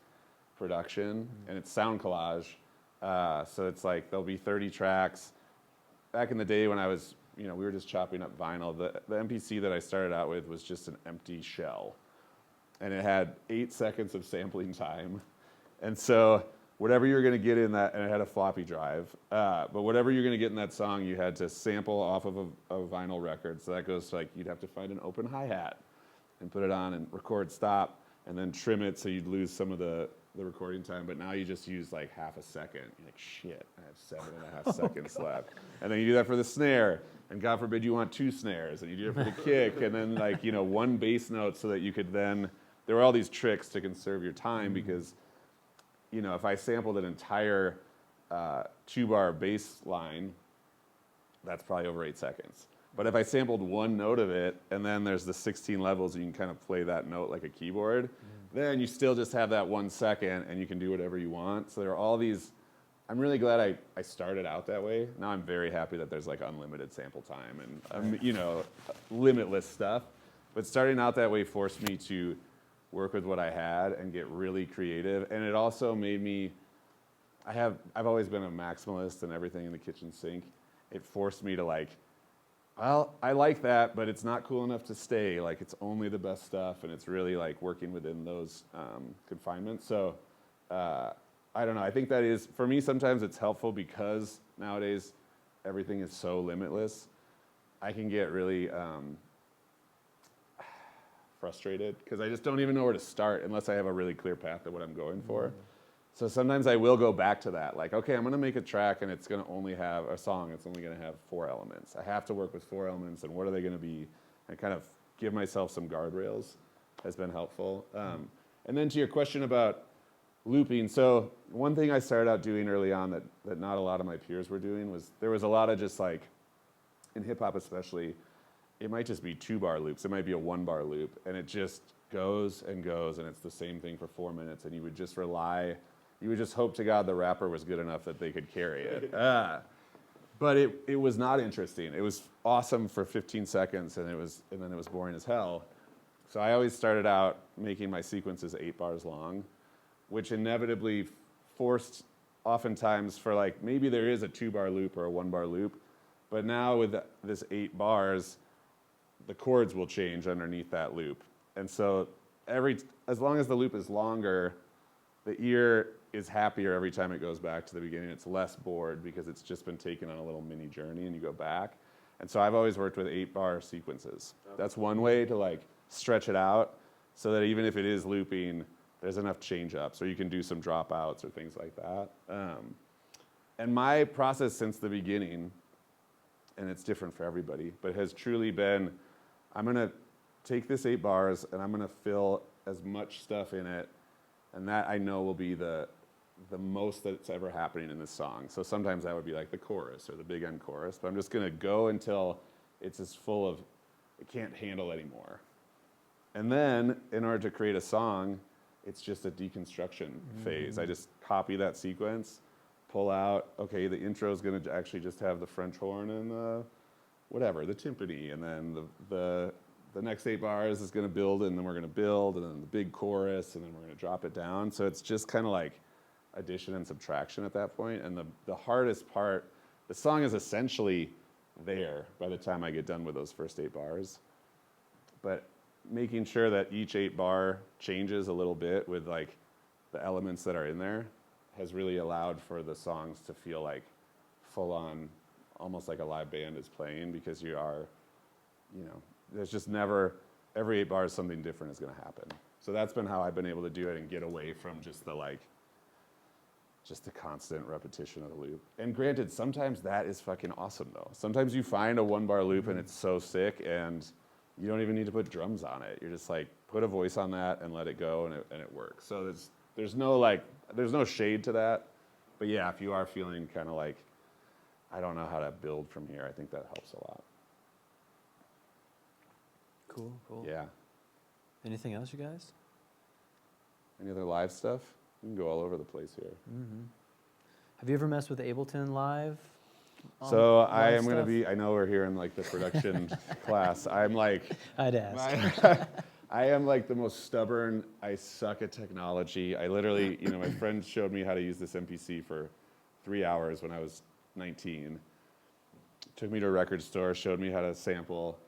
production, and it's sound collage. So it's like there'll be 30 tracks. Back in the day when I was, we were just chopping up vinyl. The MPC that I started out with was just an empty shell, and it had 8 seconds of sampling time. And so whatever you're going to get in that, and it had a floppy drive, but whatever you're going to get in that song, you had to sample off of a vinyl record. So that goes to like, you'd have to find an open hi-hat and put it on and record stop, and then trim it so you'd lose some of the recording time. But now you just use like half a second. You're like, shit, I have 7.5 seconds left. And then you do that for the snare, and God forbid you want 2 snares, and you do it for the kick, and then like, 1 bass note, so that you could then, there were all these tricks to conserve your time, because if I sampled an entire 2-bar bass line, that's probably over 8 seconds. But if I sampled 1 note of it, and then there's the 16 levels, and you can kind of play that note like a keyboard, then you still just have that 1 second, and you can do whatever you want. So there are all these I'm really glad I started out that way. Now I'm very happy that there's like unlimited sample time and you know, limitless stuff. But starting out that way forced me to work with what I had and get really creative. And it also made me, I've always been a maximalist and everything in the kitchen sink. It forced me to like, well, I like that, but it's not cool enough to stay. Like it's only the best stuff, and it's really like working within those confinements. So I don't know. I think that is, for me, sometimes it's helpful because nowadays everything is so limitless. I can get really frustrated because I just don't even know where to start unless I have a really clear path of what I'm going for. So sometimes I will go back to that, like, okay, I'm going to make a track and it's going to only have a song. It's only going to have 4 elements. I have to work with 4 elements, and what are they going to be? And kind of give myself some guardrails has been helpful. And then to your question about looping, so one thing I started out doing early on that not a lot of my peers were doing was there was a lot of just like, in hip hop especially, it might just be 2-bar loops. It might be a 1-bar loop, and it just goes and goes, and it's the same thing for 4 minutes, and you would just hope to God the rapper was good enough that they could carry it. But it was not interesting. It was awesome for 15 seconds, and then it was boring as hell. So I always started out making my sequences 8 bars long, which inevitably forced oftentimes for like, maybe there is a 2-bar loop or a 1-bar loop, but now with this 8 bars, the chords will change underneath that loop. And so as long as the loop is longer, the ear is happier every time it goes back to the beginning. It's less bored because it's just been taken on a little mini journey and you go back. And so I've always worked with 8-bar sequences. That's one way to like stretch it out so that even if it is looping, there's enough change ups, or you can do some dropouts or things like that. And my process since the beginning, and it's different for everybody, but has truly been, I'm gonna take this 8 bars and I'm gonna fill as much stuff in it, and that I know will be the most that's ever happening in this song. So sometimes that would be like the chorus or the big end chorus, but I'm just gonna go until it's as full of, it can't handle anymore. And then in order to create a song, it's just a deconstruction phase. I just copy that sequence, pull out, okay, the intro is gonna actually just have the French horn and the timpani, and then the next 8 bars is going to build, and then we're going to build, and then the big chorus, and then we're going to drop it down. So it's just kind of like addition and subtraction at that point. And the hardest part, the song is essentially there by the time I get done with those first 8 bars. But making sure that each 8 bar changes a little bit with like the elements that are in there has really allowed for the songs to feel like full on, almost like a live band is playing, because you are, you know, there's just never, every 8 bars something different is going to happen. So that's been how I've been able to do it and get away from just the constant repetition of the loop. And granted, sometimes that is fucking awesome though. Sometimes you find a 1-bar loop and it's so sick and you don't even need to put drums on it. You're just like, put a voice on that and let it go, and it works. So there's no shade to that. But yeah, if you are feeling kind of like, I don't know how to build from here, I think that helps a lot. Cool. Yeah. Anything else, you guys? Any other live stuff? We can go all over the place here. Have you ever messed with Ableton Live? So Live I am going to stuff? be, I know we're here in like the production class. I'm like, I'd ask. I am like the most stubborn. I suck at technology. I literally, my friend showed me how to use this MPC for 3 hours when I was 19. Took me to a record store, showed me how to sample,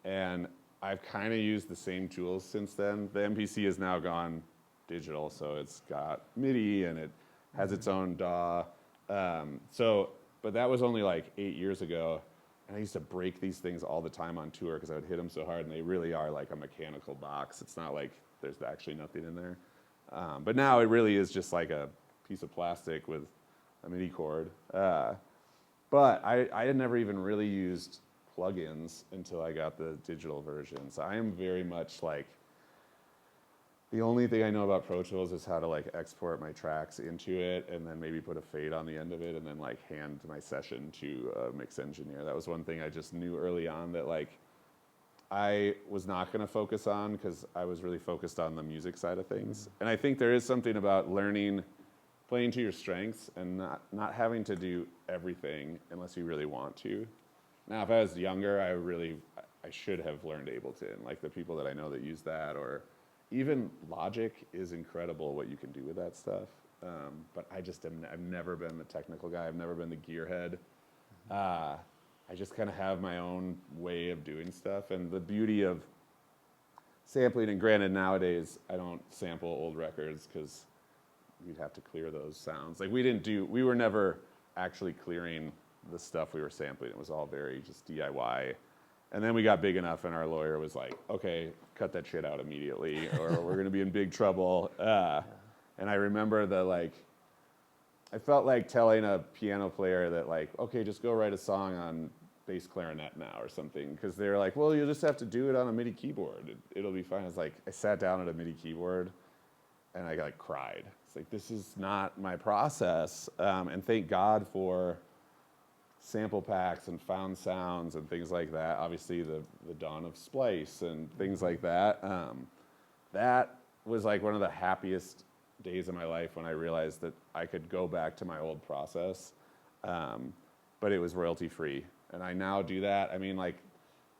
and I've kind of used the same tools since then. The MPC has now gone digital, so it's got MIDI and it has its own DAW. But that was only like 8 years ago, and I used to break these things all the time on tour because I would hit them so hard, and they really are like a mechanical box. It's not like there's actually nothing in there. But now it really is just like a piece of plastic with a MIDI cord. But I had never even really used plugins until I got the digital version. So I am very much like, the only thing I know about Pro Tools is how to like export my tracks into it and then maybe put a fade on the end of it and then like hand my session to a mix engineer. That was one thing I just knew early on that like I was not going to focus on, because I was really focused on the music side of things. And I think there is something about learning playing to your strengths and not having to do everything unless you really want to. Now, if I was younger, I should have learned Ableton. Like the people that I know that use that, or even Logic is incredible what you can do with that stuff. But I've never been the technical guy. I've never been the gearhead. I just kind of have my own way of doing stuff. And the beauty of sampling, and granted nowadays I don't sample old records because you'd have to clear those sounds. Like we were never actually clearing the stuff we were sampling. It was all very just DIY. And then we got big enough and our lawyer was like, okay, cut that shit out immediately or we're gonna be in big trouble. And I remember I felt like telling a piano player that like, okay, just go write a song on bass clarinet now or something. Because they were like, well, you'll just have to do it on a MIDI keyboard. It'll be fine. It's like, I sat down at a MIDI keyboard and I like cried. It's like, this is not my process. And thank God for sample packs and found sounds and things like that. Obviously the dawn of Splice and things like that. That was like one of the happiest days of my life when I realized that I could go back to my old process, but it was royalty free. And I now do that. I mean, like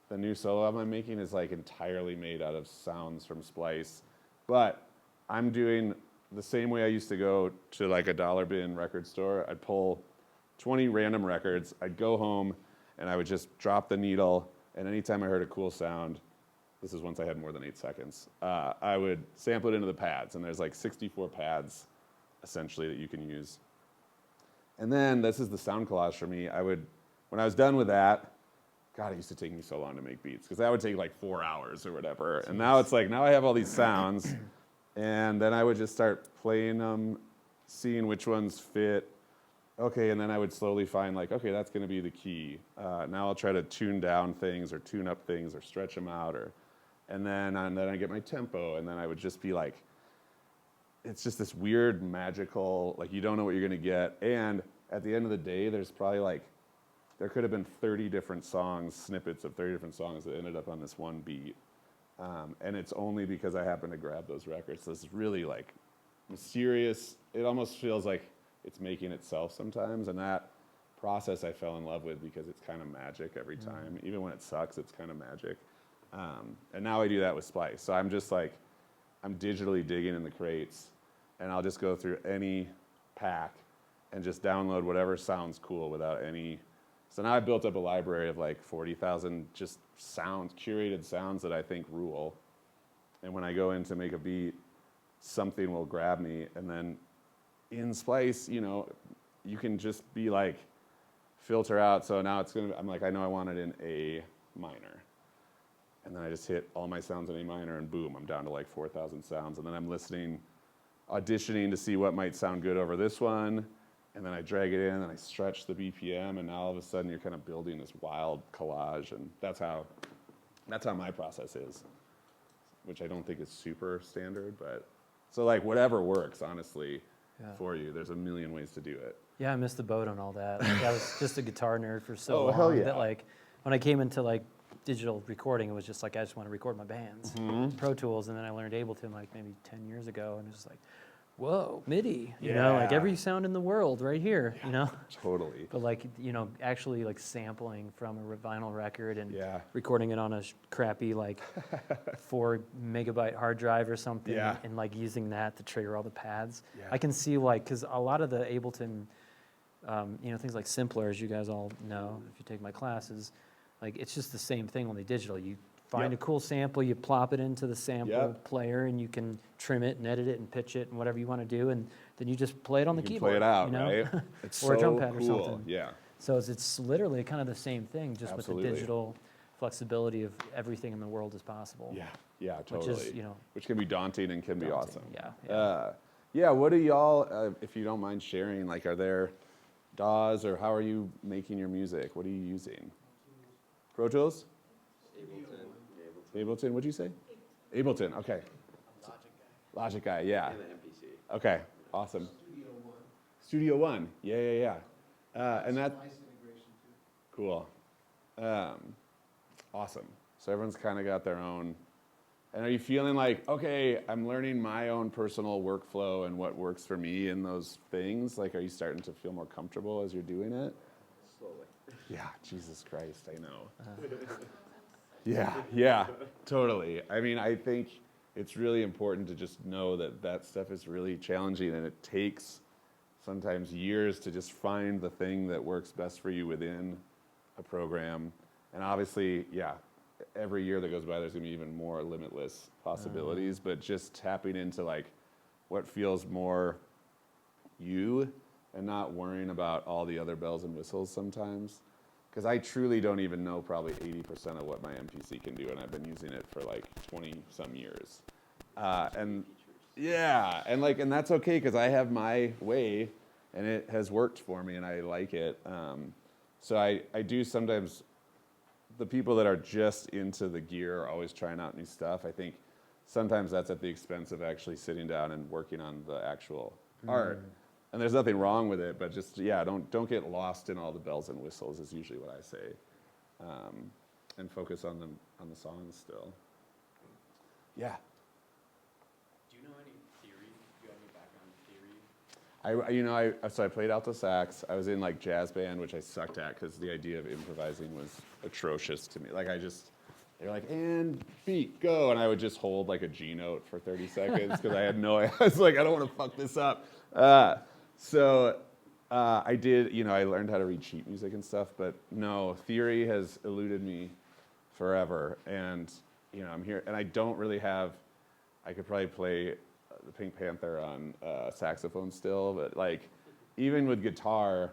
the new solo album I'm making is like entirely made out of sounds from Splice, but I'm doing the same way I used to go to like a dollar bin record store. I'd pull 20 random records. I'd go home and I would just drop the needle. And anytime I heard a cool sound, this is once I had more than 8 seconds, I would sample it into the pads. And there's like 64 pads essentially that you can use. And then this is the sound collage for me. When I was done with that, God, it used to take me so long to make beats because that would take like 4 hours or whatever. And now it's like, now I have all these sounds and then I would just start playing them, seeing which ones fit. Okay, and then I would slowly find like, okay, that's gonna be the key. Now I'll try to tune down things or tune up things or stretch them out and then I get my tempo and then I would just be like, it's just this weird magical, like you don't know what you're gonna get. And at the end of the day, there's probably like, there could have been 30 different songs, snippets of 30 different songs that ended up on this one beat. And it's only because I happened to grab those records. So it's really like mysterious. It almost feels like it's making itself sometimes. And that process I fell in love with because it's kind of magic every time. Even when it sucks, it's kind of magic. And now I do that with Splice. So I'm just like, I'm digitally digging in the crates and I'll just go through any pack and just download whatever sounds cool without any. So now I've built up a library of like 40,000 just sounds, curated sounds that I think rule. And when I go in to make a beat, something will grab me. And then in Splice, you know, you can just be like, filter out. So now I'm like, I know I want it in A minor. And then I just hit all my sounds in A minor and boom, I'm down to like 4,000 sounds. And then I'm listening, auditioning to see what might sound good over this one. And then I drag it in and I stretch the BPM and now all of a sudden you're kind of building this wild collage and that's how my process is, which I don't think is super standard, but so like whatever works, honestly, for you. There's a million ways to do it. Yeah, I missed the boat on all that. Like, I was just a guitar nerd for so Oh, long hell yeah. that like when I came into like digital recording, it was just like I just want to record my bands, Pro Tools, and then I learned Ableton like maybe 10 years ago, and it was just like, whoa, MIDI, you know, like Yeah. every sound in the world right here, you know? Totally. But like, you know, actually like sampling from a vinyl record and Yeah. recording it on a crappy like 4 megabyte hard drive or something Yeah. and like using that to trigger all the pads. Yeah. I can see like, cause a lot of the Ableton, you know, things like Simpler, as you guys all know, if you take my classes, like it's just the same thing, only digital. You find Yep. a cool sample, you plop it into the sample Yep. player, and you can trim it and edit it and pitch it and whatever you want to do, and then you just play it on the You can keyboard. play it out, you know? right? It's Or a so drum pad or cool. something. Yeah. So it's literally kind of the same thing, just Absolutely. with the digital flexibility of everything in the world is possible. Yeah. Yeah, totally. Which is, you know, Which can be daunting and can be daunting. awesome. Yeah. Yeah, what do y'all, if you don't mind sharing, like are there DAWs or how are you making your music? What are you using? Pro Tools? Ableton, what'd you say? Ableton, okay. Logic guy, yeah. And the MPC. Okay, awesome. Studio One, yeah. And that, Nice integration too. cool. Awesome. So everyone's kind of got their own, And are you feeling like, okay, I'm learning my own personal workflow and what works for me in those things? Like, are you starting to feel more comfortable as you're doing it? Slowly. Yeah, Jesus Christ, I know. Yeah, totally. I mean, I think it's really important to just know that that stuff is really challenging, and it takes sometimes years to just find the thing that works best for you within a program. And obviously, yeah, every year that goes by, there's gonna be even more limitless possibilities, but just tapping into like what feels more you and not worrying about all the other bells and whistles sometimes. Because I truly don't even know probably 80% of what my MPC can do, and I've been using it for like 20 some years. And yeah, and that's okay because I have my way, and it has worked for me, and I like it. So I do sometimes. The people that are just into the gear are always trying out new stuff. I think sometimes that's at the expense of actually sitting down and working on the actual art. And there's nothing wrong with it, but just, yeah, don't get lost in all the bells and whistles is usually what I say. And focus on the songs still. Yeah. Do you know any theory? Do you have any background in theory? So I played alto sax. I was in like jazz band, which I sucked at because the idea of improvising was atrocious to me. Like they're like, and beat, go. And I would just hold like a G note for 30 seconds because I was like, I don't want to fuck this up. So I did, I learned how to read sheet music and stuff, but no, theory has eluded me forever. And, I'm here, and I don't really have, I could probably play the Pink Panther on saxophone still, but like, even with guitar,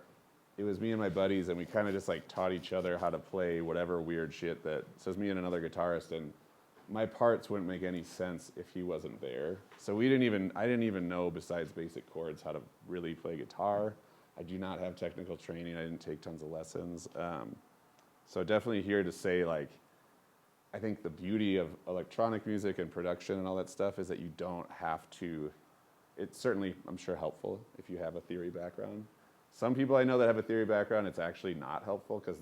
it was me and my buddies, and we kind of just like taught each other how to play whatever weird shit so it's me and another guitarist, and my parts wouldn't make any sense if he wasn't there. So I didn't even know, besides basic chords, how to really play guitar. I do not have technical training. I didn't take tons of lessons. So definitely here to say, like, I think the beauty of electronic music and production and all that stuff is that you don't have to, it's certainly, I'm sure, helpful if you have a theory background. Some people I know that have a theory background, it's actually not helpful because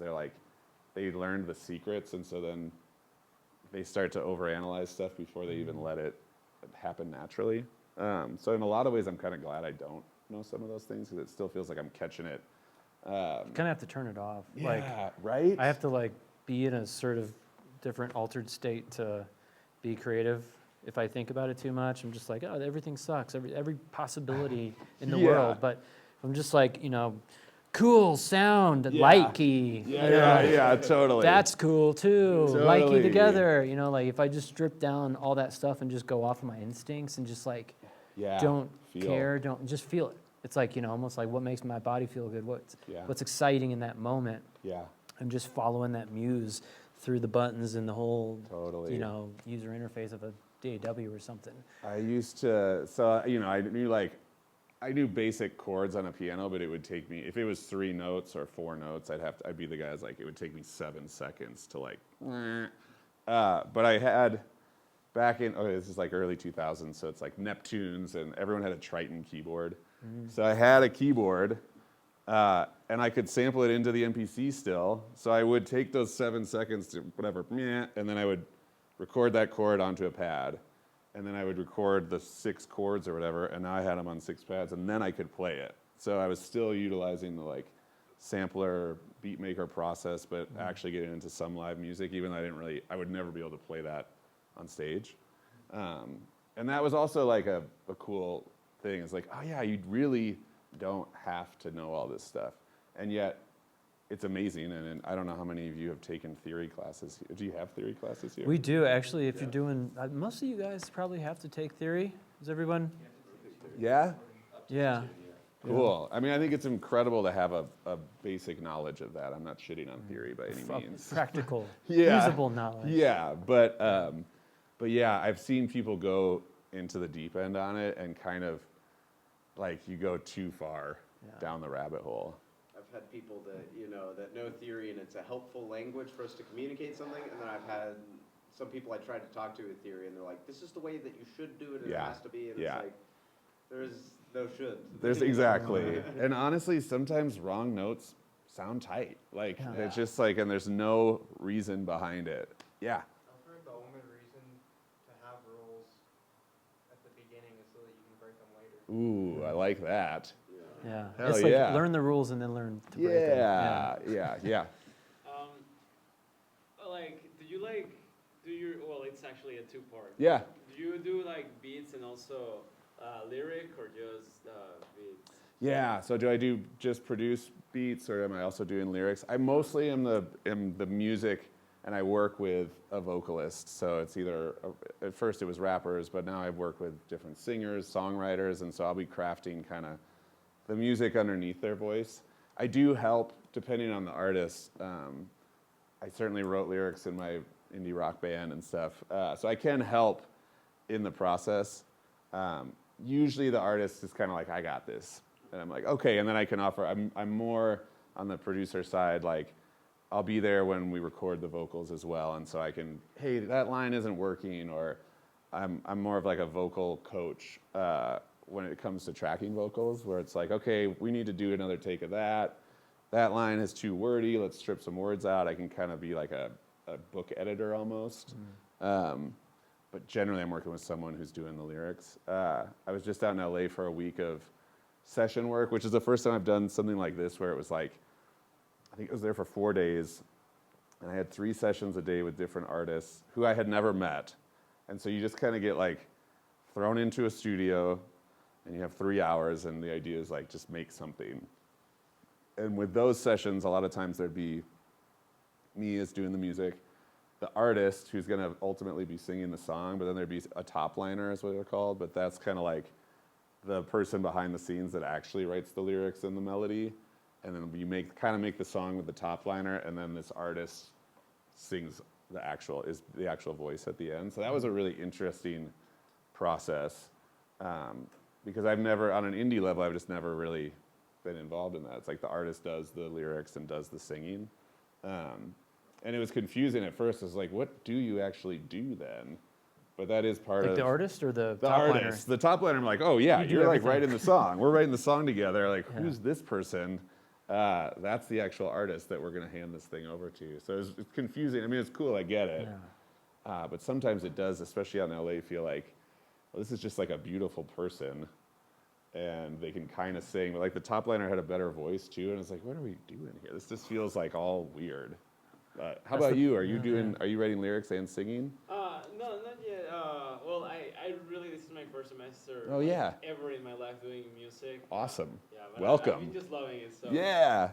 they learned the secrets, and so then they start to overanalyze stuff before they even let it happen naturally. So in a lot of ways, I'm kind of glad I don't know some of those things because it still feels like I'm catching it. You kind of have to turn it off. Yeah, right? I have to be in a sort of different altered state to be creative. If I think about it too much, I'm just like, oh, everything sucks, every possibility in the world. But if I'm just like, cool sound, light key. Yeah, totally. That's cool too. Totally. Light key together. If I just strip down all that stuff and just go off of my instincts and just don't care, don't just feel it. It's like, almost like what makes my body feel good, what's exciting in that moment. Yeah. I'm just following that muse through the buttons and the whole, Totally. user interface of a DAW or something. I used to, I knew basic chords on a piano, but it would take me, if it was 3 notes or 4 notes, I'd be the guy that's like, it would take me 7 seconds to but I had back in, this is like early 2000s, so it's like Neptunes, and everyone had a Triton keyboard. So I had a keyboard, and I could sample it into the MPC still. So I would take those 7 seconds to whatever, and then I would record that chord onto a pad. And then I would record the 6 chords or whatever, and now I had them on 6 pads, and then I could play it. So I was still utilizing the sampler beat maker process, but actually getting into some live music, even though I would never be able to play that on stage. And that was also a cool thing. It's like, oh yeah, you really don't have to know all this stuff. And yet, it's amazing, and I don't know how many of you have taken theory classes. Do you have theory classes here? We do, actually. If you're doing, most of you guys probably have to take theory. Is everyone? Yeah? Yeah. Cool. I mean, I think it's incredible to have a basic knowledge of that. I'm not shitting on theory by any means. Practical, Yeah. usable knowledge. Yeah, but yeah, I've seen people go into the deep end on it and kind of, you go too far down the rabbit hole. I've had people that know theory and it's a helpful language for us to communicate something, and then I've had some people I tried to talk to with theory, and they're like, this is the way that you should do it, and it has to be, and it's like, there's no should. There's exactly. And honestly, sometimes wrong notes sound tight. It's just and there's no reason behind it. Yeah. I've heard the only reason to have Ooh, I like that. Yeah. Hell It's like yeah. learn the rules and then learn to break them. Yeah. Like, well, it's actually a two-part. Yeah. Do you do like beats and also lyric or just beats? Yeah, so do I do just produce beats or am I also doing lyrics? I mostly am the music and I work with a vocalist. So it's either, at first it was rappers, but now I've worked with different singers, songwriters, and so I'll be crafting kind of the music underneath their voice. I do help, depending on the artist. I certainly wrote lyrics in my indie rock band and stuff. So I can help in the process. Usually the artist is kind of like, I got this. And I'm like, okay, and then I can offer, I'm more on the producer side, like, I'll be there when we record the vocals as well, and so I can, hey, that line isn't working, or I'm more of like a vocal coach when it comes to tracking vocals, where it's like, okay, we need to do another take of that. That line is too wordy, let's strip some words out. I can kind of be like a book editor almost. But generally I'm working with someone who's doing the lyrics. I was just out in LA for a week of session work, which is the first time I've done something like this where it was like, I think I was there for 4 days, and I had 3 sessions a day with different artists who I had never met. And so you just kind of get like thrown into a studio, and you have 3 hours, and the idea is like, just make something. And with those sessions, a lot of times there'd be me as doing the music, the artist who's gonna ultimately be singing the song, but then there'd be a top liner is what they're called, but that's kind of like the person behind the scenes that actually writes the lyrics and the melody. And then you kind of make the song with the top liner, and then this artist sings the actual voice at the end. So that was a really interesting process because I've never, on an indie level, I've just never really been involved in that. It's like the artist does the lyrics and does the singing. And it was confusing at first. It was like, what do you actually do then? But that is part Like of the artist or the top artist. The top liner, I'm like, oh yeah, You do you're like everything. writing the song. We're writing the song together. Like, Yeah. who's this person? That's the actual artist that we're going to hand this thing over to. So it's confusing. I mean, it's cool. I get it. Yeah. But sometimes it does, especially out in LA, feel like, well, this is just like a beautiful person, and they can kind of sing. But like the top liner had a better voice too, and it's like, what are we doing here? This just feels like all weird. How That's about the- you? Are you yeah, doing? yeah. Are you writing lyrics and singing? No, not yet. Well, this is my first semester. Oh, yeah. Ever in my life doing music. Awesome. Yeah, but Welcome. I've been just loving it. So. Yeah.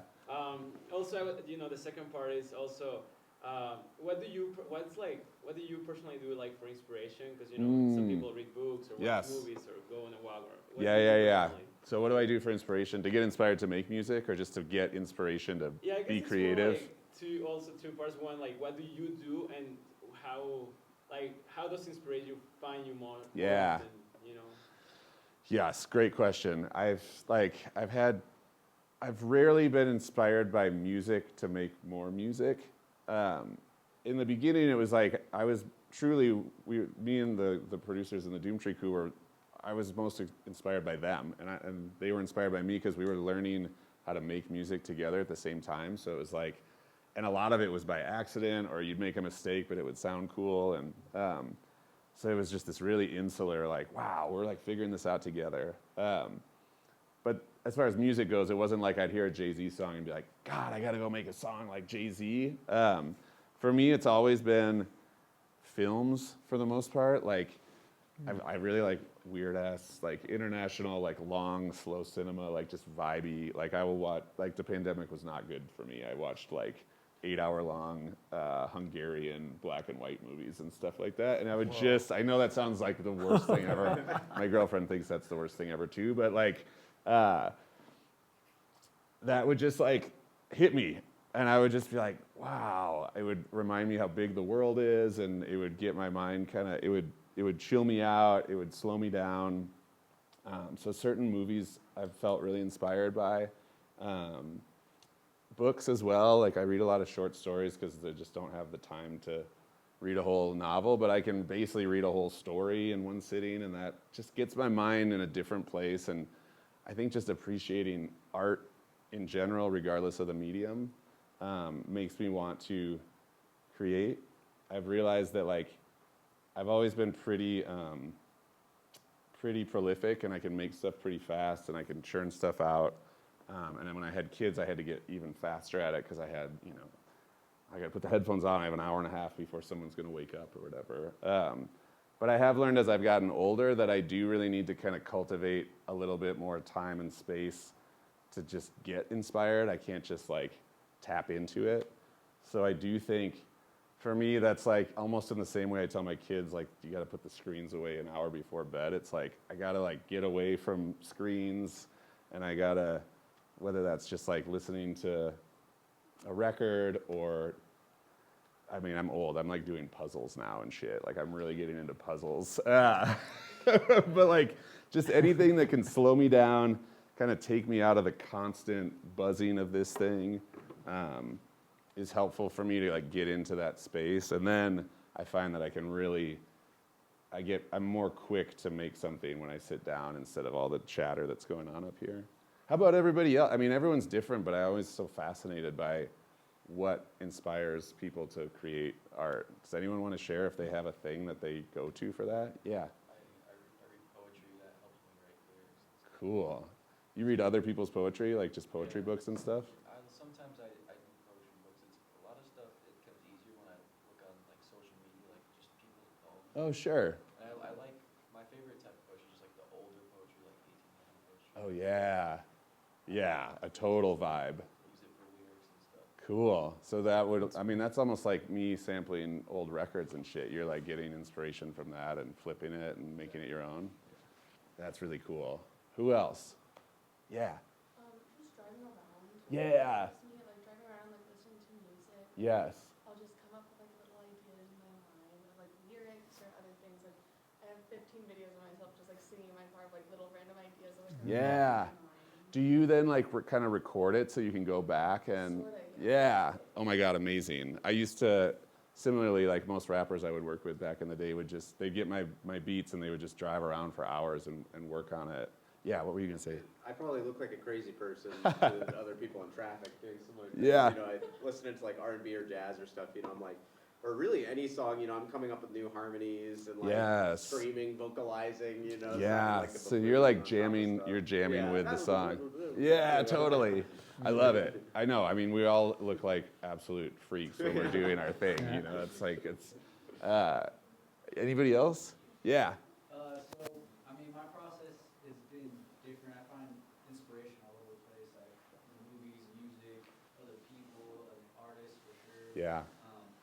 Also, the second part is also, what do you personally do like for inspiration? Because some people read books or watch Yes. movies or go on a walk. Or what Yeah. do you do personally? So what do I do for inspiration? To get inspired to make music, or just to get inspiration to Yeah, I guess be it's creative? More like two parts. One, like what do you do, and how does inspiration find you more? Yeah. Often, Yes, great question. I've rarely been inspired by music to make more music. In the beginning, it was like I was truly me and the producers in the Doomtree crew I was most inspired by them, and they were inspired by me because we were learning how to make music together at the same time. So it was like, and a lot of it was by accident, or you'd make a mistake, but it would sound cool, and so it was just this really insular, like, wow, we're like figuring this out together. But as far as music goes, it wasn't like I'd hear a Jay-Z song and be like, God, I gotta go make a song like Jay-Z. For me, it's always been films for the most part. Like, I really like weird ass, like international, like long, slow cinema, like just vibey. Like I will watch, like The Pandemic was not good for me. I watched like 8-hour-long Hungarian black and white movies and stuff like that. And I would I know that sounds like the worst thing ever. My girlfriend thinks that's the worst thing ever too, but like, that would just like hit me. And I would just be like, wow. It would remind me how big the world is, and it would get my mind it would chill me out, it would slow me down. So certain movies I've felt really inspired by. Books as well, like I read a lot of short stories because I just don't have the time to read a whole novel, but I can basically read a whole story in one sitting, and that just gets my mind in a different place. And I think just appreciating art in general, regardless of the medium, makes me want to create. I've realized that like I've always been pretty pretty prolific, and I can make stuff pretty fast, and I can churn stuff out. And then when I had kids, I had to get even faster at it because I had, I got to put the headphones on. I have an hour and a half before someone's going to wake up or whatever. But I have learned as I've gotten older that I do really need to kind of cultivate a little bit more time and space to just get inspired. I can't just like tap into it. So I do think, for me, that's like almost in the same way I tell my kids, like, you got to put the screens away an hour before bed. It's like, I got to like get away from screens, and I got to, whether that's just like listening to a record or, I mean, I'm old. I'm like doing puzzles now and shit. Like, I'm really getting into puzzles. But like, just anything that can slow me down, kind of take me out of the constant buzzing of this thing, is helpful for me to like get into that space. And then I find that I can really, I'm more quick to make something when I sit down instead of all the chatter that's going on up here. How about everybody else? I mean, everyone's different, but I'm always so fascinated by what inspires people to create art. Does anyone want to share if they have a thing that they go to for that? Yeah. I read poetry that helps me write lyrics. Cool. You read other people's poetry, like just poetry books and stuff? Sometimes I do poetry books. It's a lot of stuff. It comes easier when I look on like social media, like just people's poems. Oh, sure. I like my favorite type of poetry is like the older poetry, like 1800 poetry. Oh, yeah. Yeah, a total vibe. Use it for lyrics and stuff. Cool. So that would, I mean, that's almost like me sampling old records and shit. You're like getting inspiration from that and flipping it and making it your own. That's really cool. Who else? Yeah. Just driving around. Yeah. Like driving around, like listening to music. Yes. I'll just come up with like little ideas in my mind of like lyrics or other things. Like I have 15 videos of myself just like singing in my car of like little random ideas of like. Yeah. Do you then like kind of record it so you can go back and? Sorta, Yeah. Oh my God, amazing. I used to, similarly, like most rappers I would work with back in the day they'd get my beats and they would just drive around for hours and work on it. Yeah, what were you gonna say? I probably look like a crazy person to other people in traffic doing something like that. Yeah. I listening to like R&B or jazz or stuff, I'm like, or really any song, I'm coming up with new harmonies and like Yes. screaming, vocalizing, Yeah, like a so you're like buffoon on top of jamming, stuff. you're jamming Yeah. with the song. Yeah, totally. I love it. I know, I mean, we all look like absolute freaks when we're doing our thing, it's like, anybody else? Yeah. So, I mean, my process has been different. I find inspiration all over the place, like movies, music, other people, artists for sure. Yeah.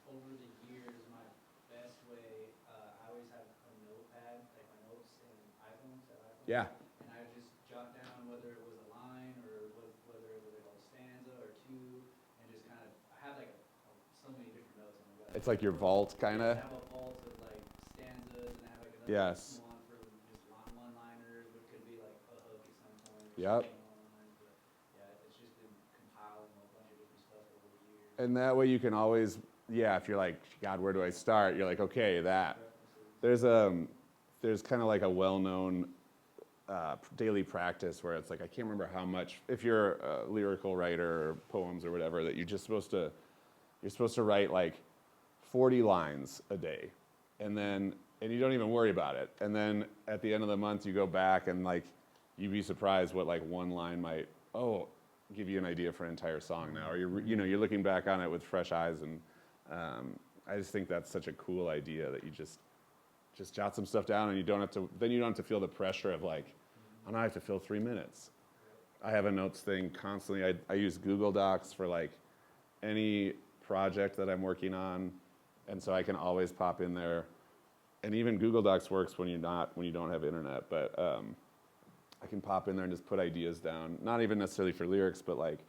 Over the years, my best way, I always have a notepad, like my notes in iPhones. Yeah. And I just jot down whether it was a line or whether it was like a stanza or two, and just kind of, I have like so many different notes. It's like your vault, kind I of. have a vault of like stanzas, and I have like another Yes. one for just one-liners, but could be like a hook at some point. Yep. But yeah, it's just been compiling a bunch of different stuff over the years. And that way you can always, if you're like, God, where do I start? You're like, okay, that. There's kind of like a well-known daily practice where it's like, I can't remember how much, if you're a lyrical writer or poems or whatever, that you're supposed to write like 40 lines a day. And you don't even worry about it. And then at the end of the month, you go back and like, you'd be surprised what like one line might, give you an idea for an entire song now. Or you're looking back on it with fresh eyes. And I just think that's such a cool idea that you just jot some stuff down and you don't have to feel the pressure of like, oh, now I have to fill 3 minutes. I have a notes thing constantly. I use Google Docs for like any project that I'm working on. And so I can always pop in there. And even Google Docs works when you don't have internet, but I can pop in there and just put ideas down. Not even necessarily for lyrics, but like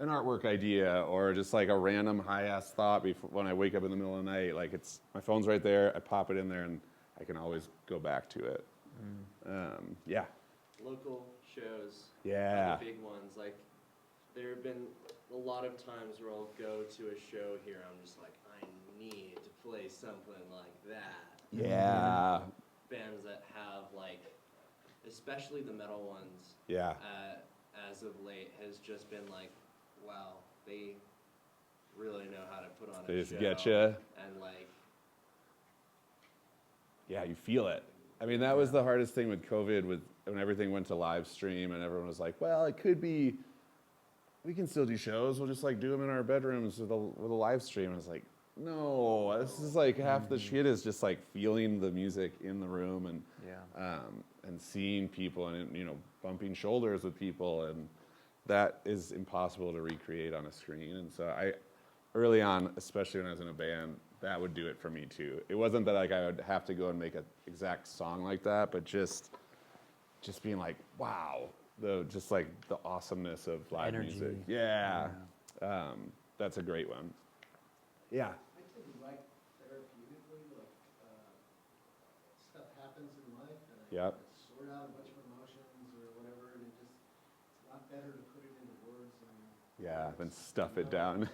an artwork idea or just like a random high-ass thought when I wake up in the middle of the night. Like my phone's right there, I pop it in there and I can always go back to it. Yeah. Local shows. Yeah. The big ones. Like, there have been a lot of times where I'll go to a show here, I'm just like, I need to play something like that. Yeah. Bands that have, like, especially the metal ones, Yeah. as of late, has just been like, wow, they really know how to put on They a just show. get you. And, like, Yeah, you feel it. I mean, that was the hardest thing with COVID, with when everything went to live stream and everyone was like, well, it could be, we can still do shows. We'll just like do them in our bedrooms with a live stream. And it's like, no, this is like half the shit is just like feeling the music in the room and seeing people and, you know, bumping shoulders with people. And that is impossible to recreate on a screen. And so early on, especially when I was in a band, that would do it for me too. It wasn't that like I would have to go and make an exact song like that, but just being like, wow, just like the awesomeness of live Energy. music. Yeah. That's a great one. Yeah. I tend to write therapeutically, like, stuff happens in life and I Yep. sort out a bunch of emotions or whatever, and it's a lot better to put it into words and. Yeah, then stuff it down.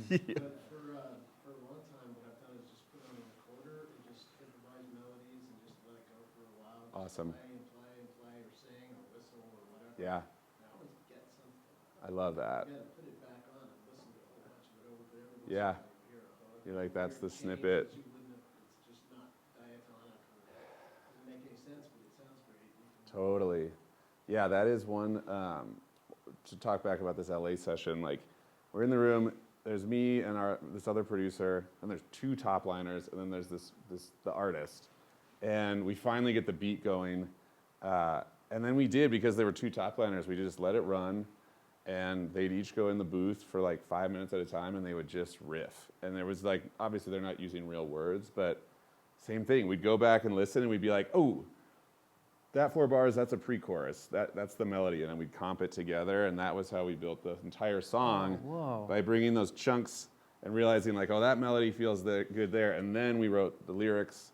But for a long time, what I've done is just put on a recorder and just improvise melodies and just let it go for a while. Just Awesome. play or sing or whistle or whatever. Yeah, And I always get something. I love that. You gotta put it back on and listen to a whole bunch of it over there. Every once in a Yeah. while you hear a whole- You're like, that's the changes snippet. you wouldn't have- It's just not diatonic or doesn't make any sense, but it sounds great. Totally. Yeah, that is one, to talk back about this LA session, like, we're in the room, there's me and this other producer, and there's two top liners, and then there's the artist. And we finally get the beat going, and then we did, because there were two top liners, we just let it run, and they'd each go in the booth for like 5 minutes at a time, and they would just riff. And there was like, obviously they're not using real words, but same thing. We'd go back and listen, and we'd be like, oh, that 4 bars, that's a pre-chorus. That's the melody, and then we'd comp it together, and that was how we built the entire song, Whoa. by bringing those chunks and realizing like, oh, that melody feels good there, and then we wrote the lyrics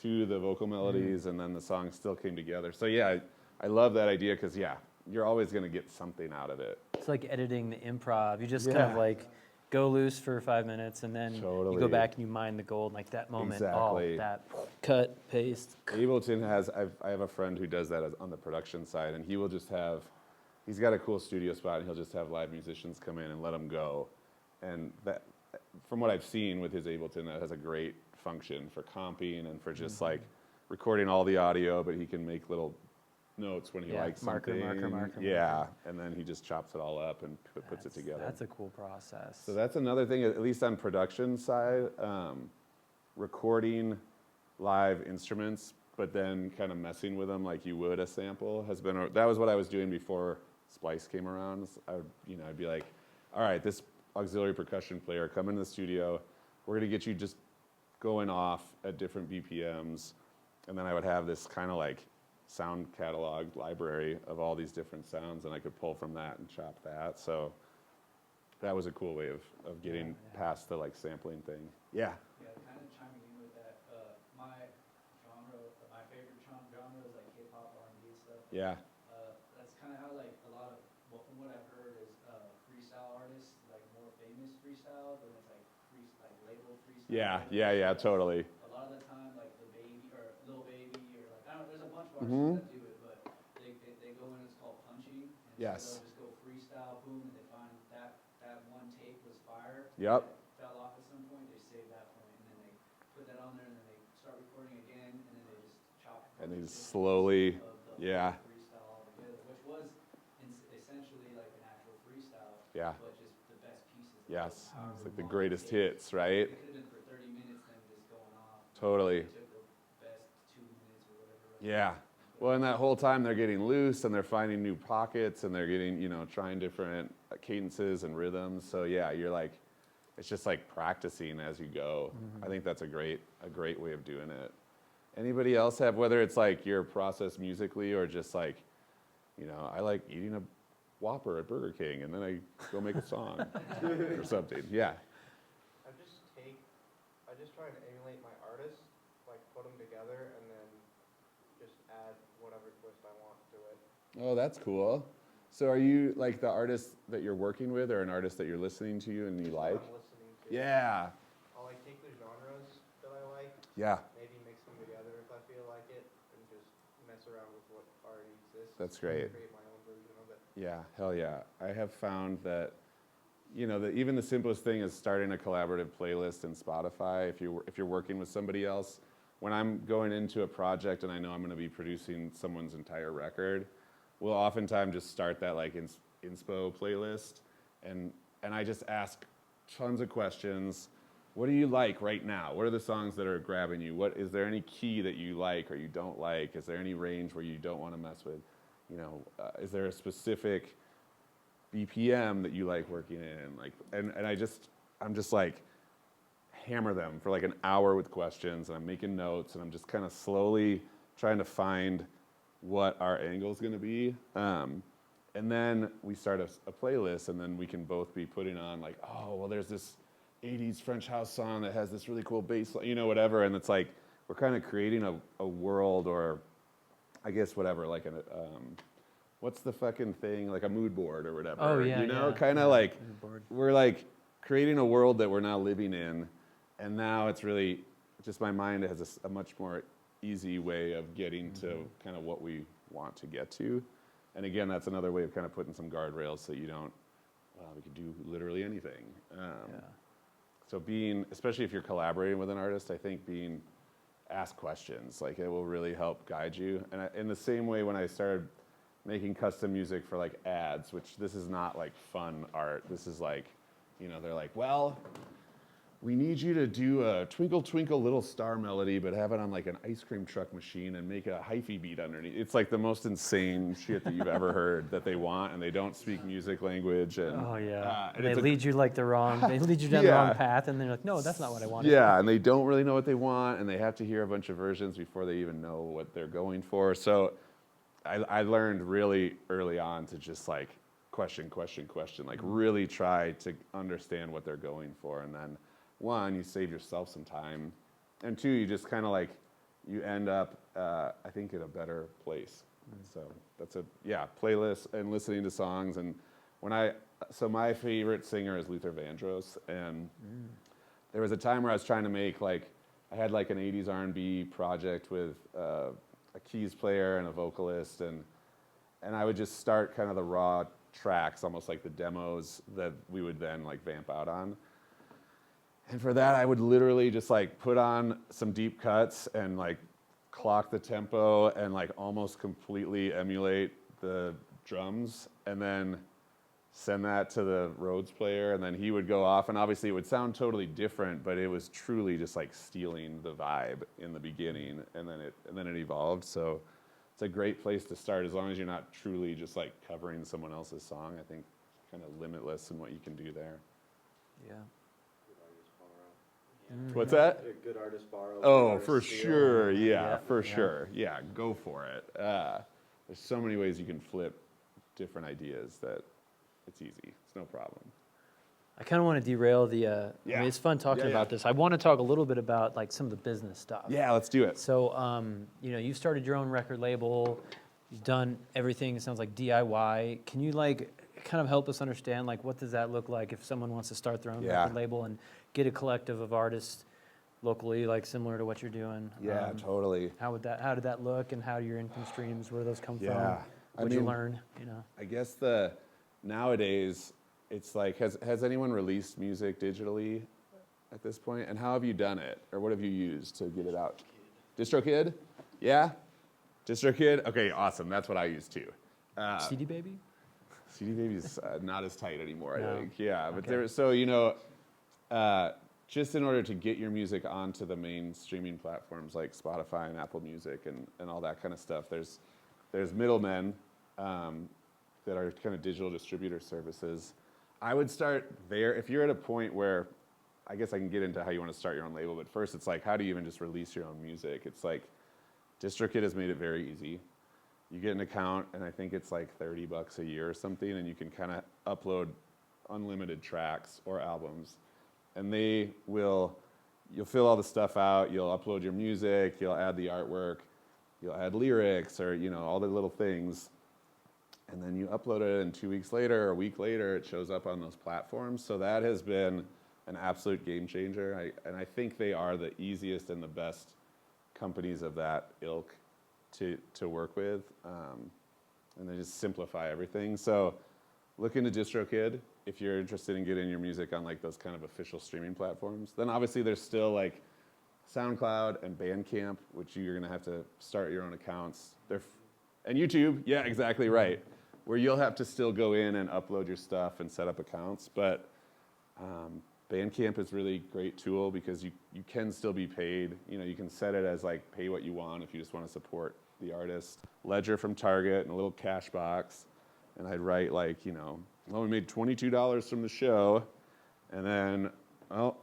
to the vocal melodies, and then the song still came together. So yeah, I love that idea, because yeah, you're always gonna get something out of it. It's like editing the improv. You just kind of Yeah. like go loose for 5 minutes, and then you Totally. go back and you mine the gold, like that moment. Exactly. Oh, that cut, paste. Ableton I have a friend who does that on the production side, and he will just he's got a cool studio spot, and he'll just have live musicians come in and let them go. And that, from what I've seen with his Ableton, that has a great function for comping and for just like recording all the audio, but he can make little notes when he Yeah, likes marker, something. marker. Yeah, and then he just chops it all up and puts it together. That's a cool process. So that's another thing, at least on production side, recording live instruments, but then kind of messing with them like you would a sample that was what I was doing before Splice came around. I'd be like, all right, this auxiliary percussion player, come into the studio, we're gonna get you just going off at different BPMs, and then I would have this kind of like sound catalog library of all these different sounds, and I could pull from that and chop that. So that was a cool way of getting past the like sampling thing. Yeah. Yeah, kind of chiming in with that, my favorite genre is like hip-hop, R&B stuff. Yeah. That's kind of how like a lot of, well, from what I've heard is freestyle artists, like more famous freestyle, then it's like label freestyle. Yeah, totally. A lot of the time, like the Baby or Lil Baby or like, I don't know, there's a bunch of Mhm. artists that do it, but they go in, it's called punching. And Yes. so they'll just go freestyle, boom, and they find that one take was fire. Yep. It fell off at some point, they save that point, and then they put that on there, and then they start recording again, and then they just chop. And they the just difference slowly, of the yeah. freestyle altogether, which was essentially like an actual freestyle, Yeah. but just the best pieces. Yes. However It's like the long greatest it takes. hits, right? It could have been for 30 minutes, then just going off. Totally. They took the best 2 minutes or whatever. Yeah. Well, in that whole time, they're getting loose, and they're finding new pockets, and they're getting, trying different cadences and rhythms. So yeah, you're like, it's just like practicing as you go. I think that's a great way of doing it. Anybody else have, whether it's like your process musically or just like, I like eating a Whopper at Burger King, and then I go make a song or something. Yeah. I just try and emulate my artist, like put them together and then just add whatever twist I want to it. Oh, that's cool. So are you like the artist that you're working with, or an artist that you're listening to and you like? I'm listening to. Yeah. I'll like take the genres that I like, Yeah. maybe mix them together if I feel like it, and just mess around with what already exists. That's great. Create my own version of it. Yeah, hell yeah. I have found that, that even the simplest thing is starting a collaborative playlist in Spotify. If you're working with somebody else, when I'm going into a project and I know I'm going to be producing someone's entire record, we'll oftentimes just start that like inspo playlist, and I just ask tons of questions. What do you like right now? What are the songs that are grabbing you? What is there any key that you like or you don't like? Is there any range where you don't want to mess with? You know, is there a specific BPM that you like working in? Like, and I'm just like hammer them for like an hour with questions, and I'm making notes, and I'm just kind of slowly trying to find what our angle is going to be. And then we start a playlist, and then we can both be putting on like, oh, well, there's this 80s French house song that has this really cool bass line, you know, whatever. And it's like, we're kind of creating a world, or I guess whatever, like what's the fucking thing, like a mood board or whatever. Oh, yeah, you know, yeah, kind of yeah, like, mood board. we're like creating a world that we're now living in. And now it's really, just my mind has a much more easy way of getting to kind of what we want to get to. And again, that's another way of kind of putting some guardrails so you don't, we could do literally anything. So being, especially if you're collaborating with an artist, I think ask questions, like it will really help guide you. And in the same way when I started making custom music for like ads, which this is not like fun art, this is like, you know, they're like, well, we need you to do a Twinkle Twinkle Little Star melody, but have it on like an ice cream truck machine and make a hyphy beat underneath. It's like the most insane shit that you've ever heard that they want, and they don't speak music language. And, Oh yeah, and they lead you like the wrong. They lead you down the wrong path, and they're like, no, that's not what I wanted. Yeah, and they don't really know what they want, and they have to hear a bunch of versions before they even know what they're going for. So I learned really early on to just like question, like really try to understand what they're going for, and then one, you save yourself some time, and two, you just kind of like, you end up, I think, in a better place. So that's playlist and listening to songs. And so my favorite singer is Luther Vandross, and there was a time where I was trying to make like, I had like an 80s R&B project with a keys player and a vocalist, and I would just start kind of the raw tracks, almost like the demos that we would then like vamp out on. And for that, I would literally just like put on some deep cuts and like clock the tempo and like almost completely emulate the drums, and then send that to the Rhodes player, and then he would go off, and obviously it would sound totally different, but it was truly just like stealing the vibe in the beginning, and then it evolved. So it's a great place to start, as long as you're not truly just like covering someone else's song. I think it's kind of limitless in what you can do there. Yeah. What's that? A good artist borrow. Oh, for sure. Yeah. Sure. Yeah, go for it. There's so many ways you can flip different ideas that it's easy. It's no problem. I kind of want to derail the. I mean, it's fun talking about this. I want to talk a little bit about like some of the business stuff. Yeah, let's do it. So, you know, you started your own record label. You've done everything. It sounds like DIY. Can you like kind of help us understand like what does that look like if someone wants to start their own record label and get a collective of artists locally, like similar to what you're doing? Yeah, totally. How did that look, and how do your income streams? Where do those come from? Yeah, What'd you learn? You know. I guess nowadays it's like, has anyone released music digitally at this point? And how have you done it, or what have you used to get it out? DistroKid? Yeah, DistroKid. Okay, awesome. That's what I use too. CD Baby? CD Baby's not as tight anymore, No. I think. Yeah, but Okay. so you know, just in order to get your music onto the main streaming platforms like Spotify and Apple Music and all that kind of stuff, there's middlemen that are kind of digital distributor services. I would start there. If you're at a point where, I guess I can get into how you want to start your own label, but first it's like, how do you even just release your own music? It's like, DistroKid has made it very easy. You get an account, and I think it's like $30 a year or something, and you can kind of upload unlimited tracks or albums. And you'll fill all the stuff out, you'll upload your music, you'll add the artwork, you'll add lyrics, or, you know, all the little things. And then you upload it, and 2 weeks later or a week later, it shows up on those platforms. So that has been an absolute game changer. And I think they are the easiest and the best companies of that ilk to work with. And they just simplify everything. So look into DistroKid if you're interested in getting your music on like those kind of official streaming platforms. Then obviously there's still like SoundCloud and Bandcamp, which you're gonna have to start your own accounts. And YouTube, yeah, exactly right, where you'll have to still go in and upload your stuff and set up accounts. But Bandcamp is really great tool because you can still be paid. You know, you can set it as like pay what you want if you just want to support the artist. Ledger from Target and a little cash box, and I'd write like, you know, well, we made $22 from the show, and then, well,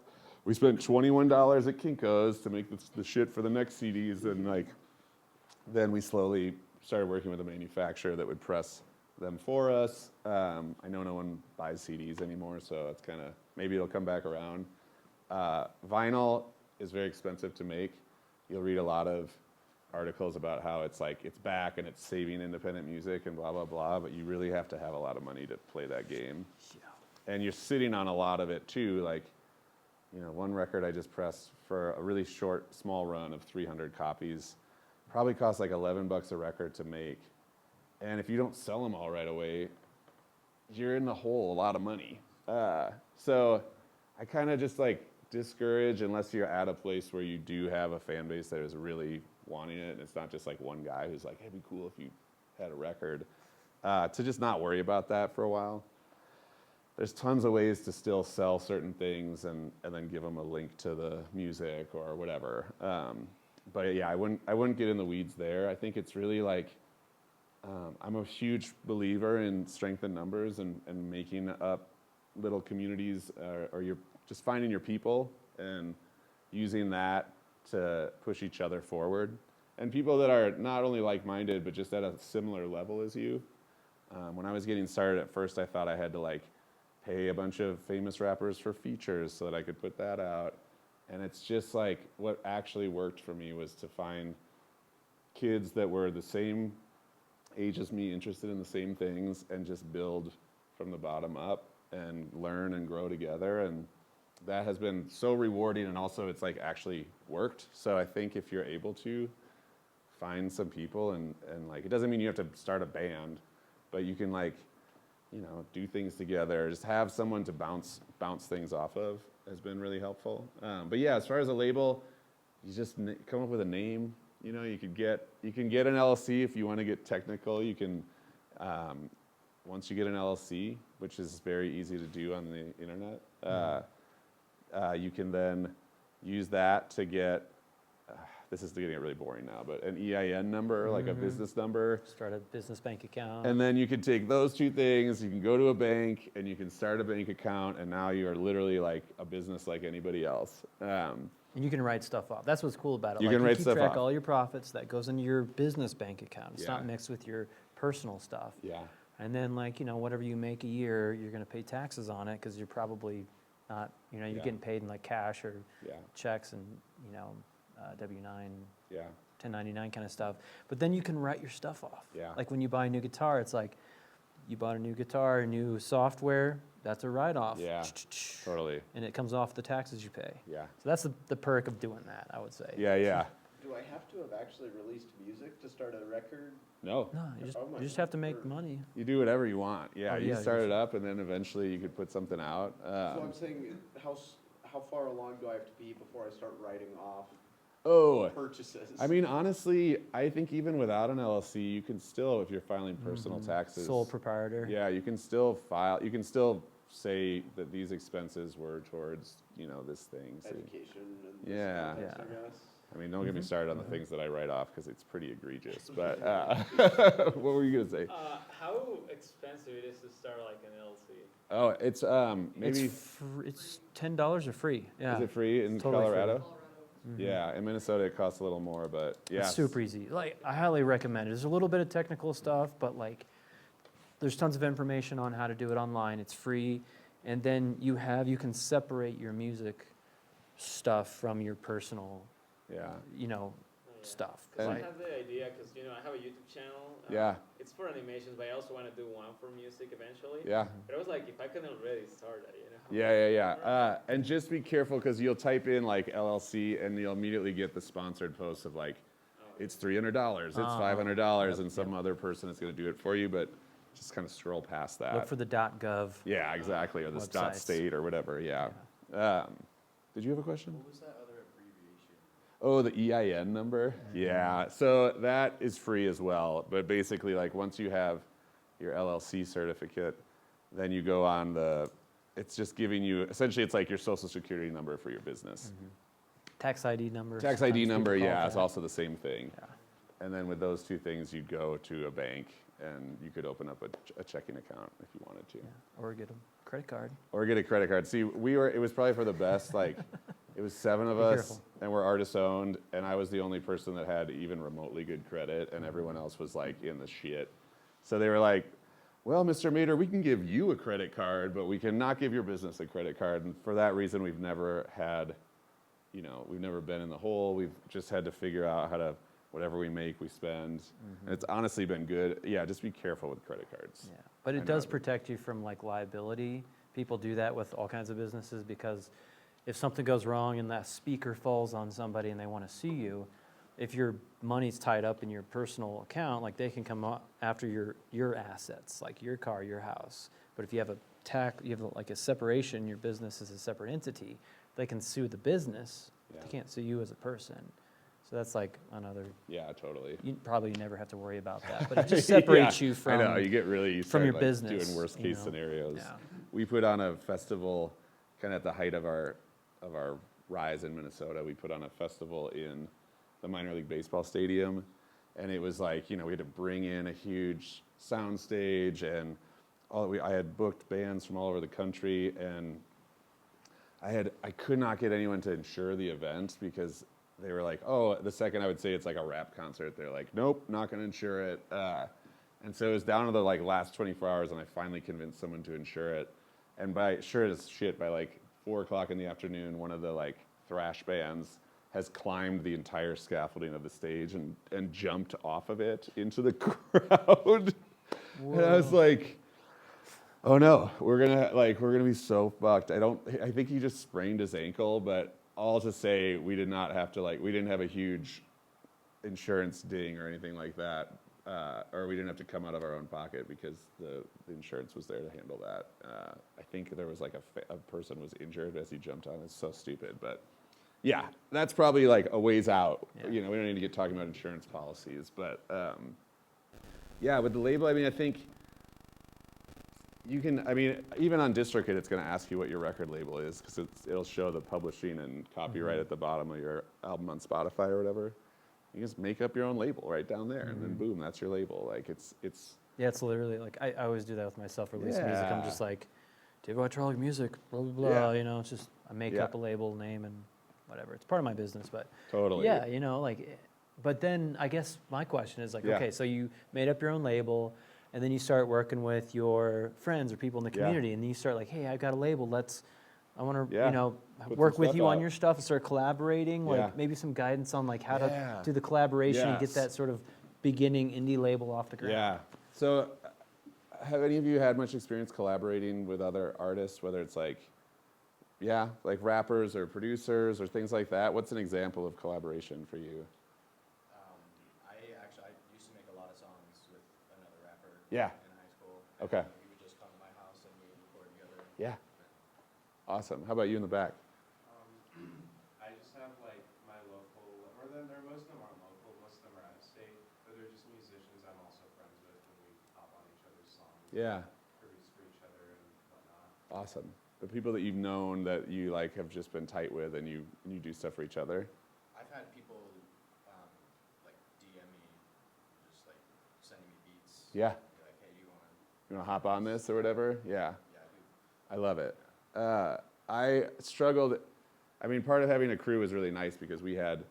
we spent $21 at Kinko's to make the shit for the next CDs, and like, then we slowly started working with a manufacturer that would press them for us. I know no one buys CDs anymore, so it's kind of, maybe it'll come back around. Vinyl is very expensive to make. You'll read a lot of articles about how it's like, it's back and it's saving independent music and blah, blah, blah, but you really have to have a lot of money to play that game. Yeah. And you're sitting on a lot of it too. Like, you know, one record I just pressed for a really short, small run of 300 copies, probably cost like $11 a record to make. And if you don't sell them all right away, you're in the hole a lot of money. So I kind of just like discourage, unless you're at a place where you do have a fan base that is really wanting it, and it's not just like one guy who's like, hey, it'd be cool if you had a record, to just not worry about that for a while. There's tons of ways to still sell certain things and then give them a link to the music or whatever. But yeah, I wouldn't get in the weeds there. I think it's really like, I'm a huge believer in strength in numbers and making up little communities, or you're just finding your people and using that to push each other forward. And people that are not only like-minded, but just at a similar level as you. When I was getting started at first, I thought I had to like pay a bunch of famous rappers for features so that I could put that out. And it's just like, what actually worked for me was to find kids that were the same age as me, interested in the same things, and just build from the bottom up and learn and grow together. And that has been so rewarding, and also it's like actually worked. So I think if you're able to find some people and like, it doesn't mean you have to start a band, but you can like, you know, do things together, just have someone to bounce things off of has been really helpful. But yeah, as far as a label, you just come up with a name. You know, you can get an LLC if you want to get technical. You can, once you get an LLC, which is very easy to do on the internet, you can then use that to get, this is getting really boring now, but an EIN number, like a business number. Start a business bank account. And then you can take those two things, you can go to a bank and you can start a bank account, and now you are literally like a business like anybody else. And you can write stuff off. That's what's cool about it. You like, can write keep stuff track off. all your profits. That goes into your business bank account. It's not Yeah. mixed with your personal stuff. Yeah. And then, like, you know, whatever you make a year, you're going to pay taxes on it because you're probably not, you know, you're Yeah. getting paid in like cash or Yeah. checks and, you know, W-9, Yeah. 1099 kind of stuff. But then you can write your stuff off. Yeah. Like when you buy a new guitar, it's like you bought a new guitar, a new software, that's a write-off. Yeah. Totally. And it comes off the taxes you pay. Yeah. So that's the perk of doing that, I would say. Yeah. Yeah. Do I have to have actually released music to start a record? No. No, you Oh my just have to make word. money. You do whatever you want. Yeah. Oh, You yeah, start you it up, and then eventually you could put something out. So I'm saying, how far along do I have to be before I start writing off Oh. purchases? I mean, honestly, I think even without an LLC, you can still, if you're filing personal taxes. Sole proprietor. Yeah, you can still file. You can still say that these expenses were towards, you know, this thing. So, Education and this Yeah. context, Yeah. I guess. I mean, don't get me started on the things that I write off because it's pretty egregious. But what were you gonna say? How expensive it is to start like an LLC? Oh, it's maybe It's $10 or free. Yeah. is it free in Totally free. Colorado? Yeah, in Minnesota it costs a little more, but yeah, It's super easy. Like, I highly recommend it. There's a little bit of technical stuff, but like, there's tons of information on how to do it online. It's free. And then you can separate your music stuff from your personal, Yeah, you know, Yeah. stuff. Because I And- have the idea, because you know I have a YouTube channel. yeah, It's for animations, but I also want to do one for music eventually. yeah. But I was like, if I couldn't already start that, you know. Yeah. And just be careful because you'll type in like LLC and you'll immediately get the sponsored posts of like, it's $300, it's $500, and some other person is going to do it for you. But just kind of scroll past that. Look for the .gov. Yeah, exactly, or the Websites. .state or whatever. Yeah. Did you have a question? What was that other abbreviation? Oh, the EIN number? Yeah, so that is free as well. But basically, like once you have your LLC certificate, then you go on it's just giving you, essentially it's like your social security number for your business. Tax ID number. Tax ID sometimes number, people call yeah, it it's that. also the same thing. Yeah. And then with those two things, you'd go to a bank and you could open up a checking account if you wanted to. Yeah. Or get a credit card. Or get a credit card. See, it was probably for the best, like, it was 7 of Be us, careful. and we're artist owned, and I was the only person that had even remotely good credit, and everyone else was like in the shit. So they were like, well, Mr. Mater, we can give you a credit card, but we cannot give your business a credit card. And for that reason, we've never had, we've never been in the hole. We've just had to figure out how to, whatever we make, we spend. And it's honestly been good. Yeah, just be careful with credit cards. Yeah, but I it does know. protect you from like liability. People do that with all kinds of businesses because if something goes wrong and that speaker falls on somebody and they want to sue you, if your money's tied up in your personal account, like they can come after your assets, like your car, your house. But if you have like a separation, your business is a separate entity, they can sue the business. Yeah. They can't sue you as a person. So that's like another. Yeah, totally. You probably never have to worry about that, but it just separates Yeah, you from. I know, you get really, you from start, your like, business, doing worst you case know. scenarios. Yeah. We put on a festival kind of at the height of our rise in Minnesota. We put on a festival in the minor league baseball stadium, and it was like, we had to bring in a huge sound stage, and I had booked bands from all over the country, and I could not get anyone to insure the event because they were like, oh, the second I would say it's like a rap concert, they're like, nope, not going to insure it. And so it was down to the last 24 hours, and I finally convinced someone to insure it. And sure as shit, by like 4 o'clock in the afternoon, one of the thrash bands has climbed the entire scaffolding of the stage and jumped off of it into the crowd. And I was like, oh no, we're gonna be so fucked. I think he just sprained his ankle, but all to say, we did not have to we didn't have a huge insurance ding or anything like that, or we didn't have to come out of our own pocket because the insurance was there to handle that. I think there was a person was injured as he jumped on. It's so stupid, but yeah, that's probably a ways out. Yeah. We don't need to get talking about insurance policies, but yeah, with the label, I think you can, even on DistroKid, it's going to ask you what your record label is because it'll show the publishing and copyright at the bottom of your album on Spotify or whatever. You just make up your own label right down there, and then boom, that's your label. It's Yeah, it's literally I always do that with my self-release music. I'm just like, David Hydraulic Music, blah, blah, blah. Yeah. It's just, I make up a label name and whatever. It's part of my business, but totally. yeah, but then I guess my question is okay, so you made up your own label, and then you start working with your friends or people in the community, and then you start hey, I've got a label. I want to, Put work some with stuff you on out. your stuff and start collaborating. Yeah. Maybe some guidance on how to Yeah. do the collaboration and get Yes. that sort of beginning indie label off the ground. Yeah. So, have any of you had much experience collaborating with other artists, whether it's rappers or producers or things like that? What's an example of collaboration for you? I used to make a lot of songs with another rapper Yeah. in high school. Okay. He would just come to my house and we would record together. Yeah. Awesome. How about you in the back? I just have my local, or most of them aren't local, most of them are out of state, but they're just musicians I'm also friends with, and we hop on each other's songs. Yeah. Produce for each other and whatnot. Awesome. The people that you've known that you have just been tight with, and you do stuff for each other. I've had people DM me, just sending me beats. Yeah. Be like, hey, you want to? You want to hop on this or whatever? Yeah. Yeah, I love it. I struggled. Part of having a crew was really nice because we had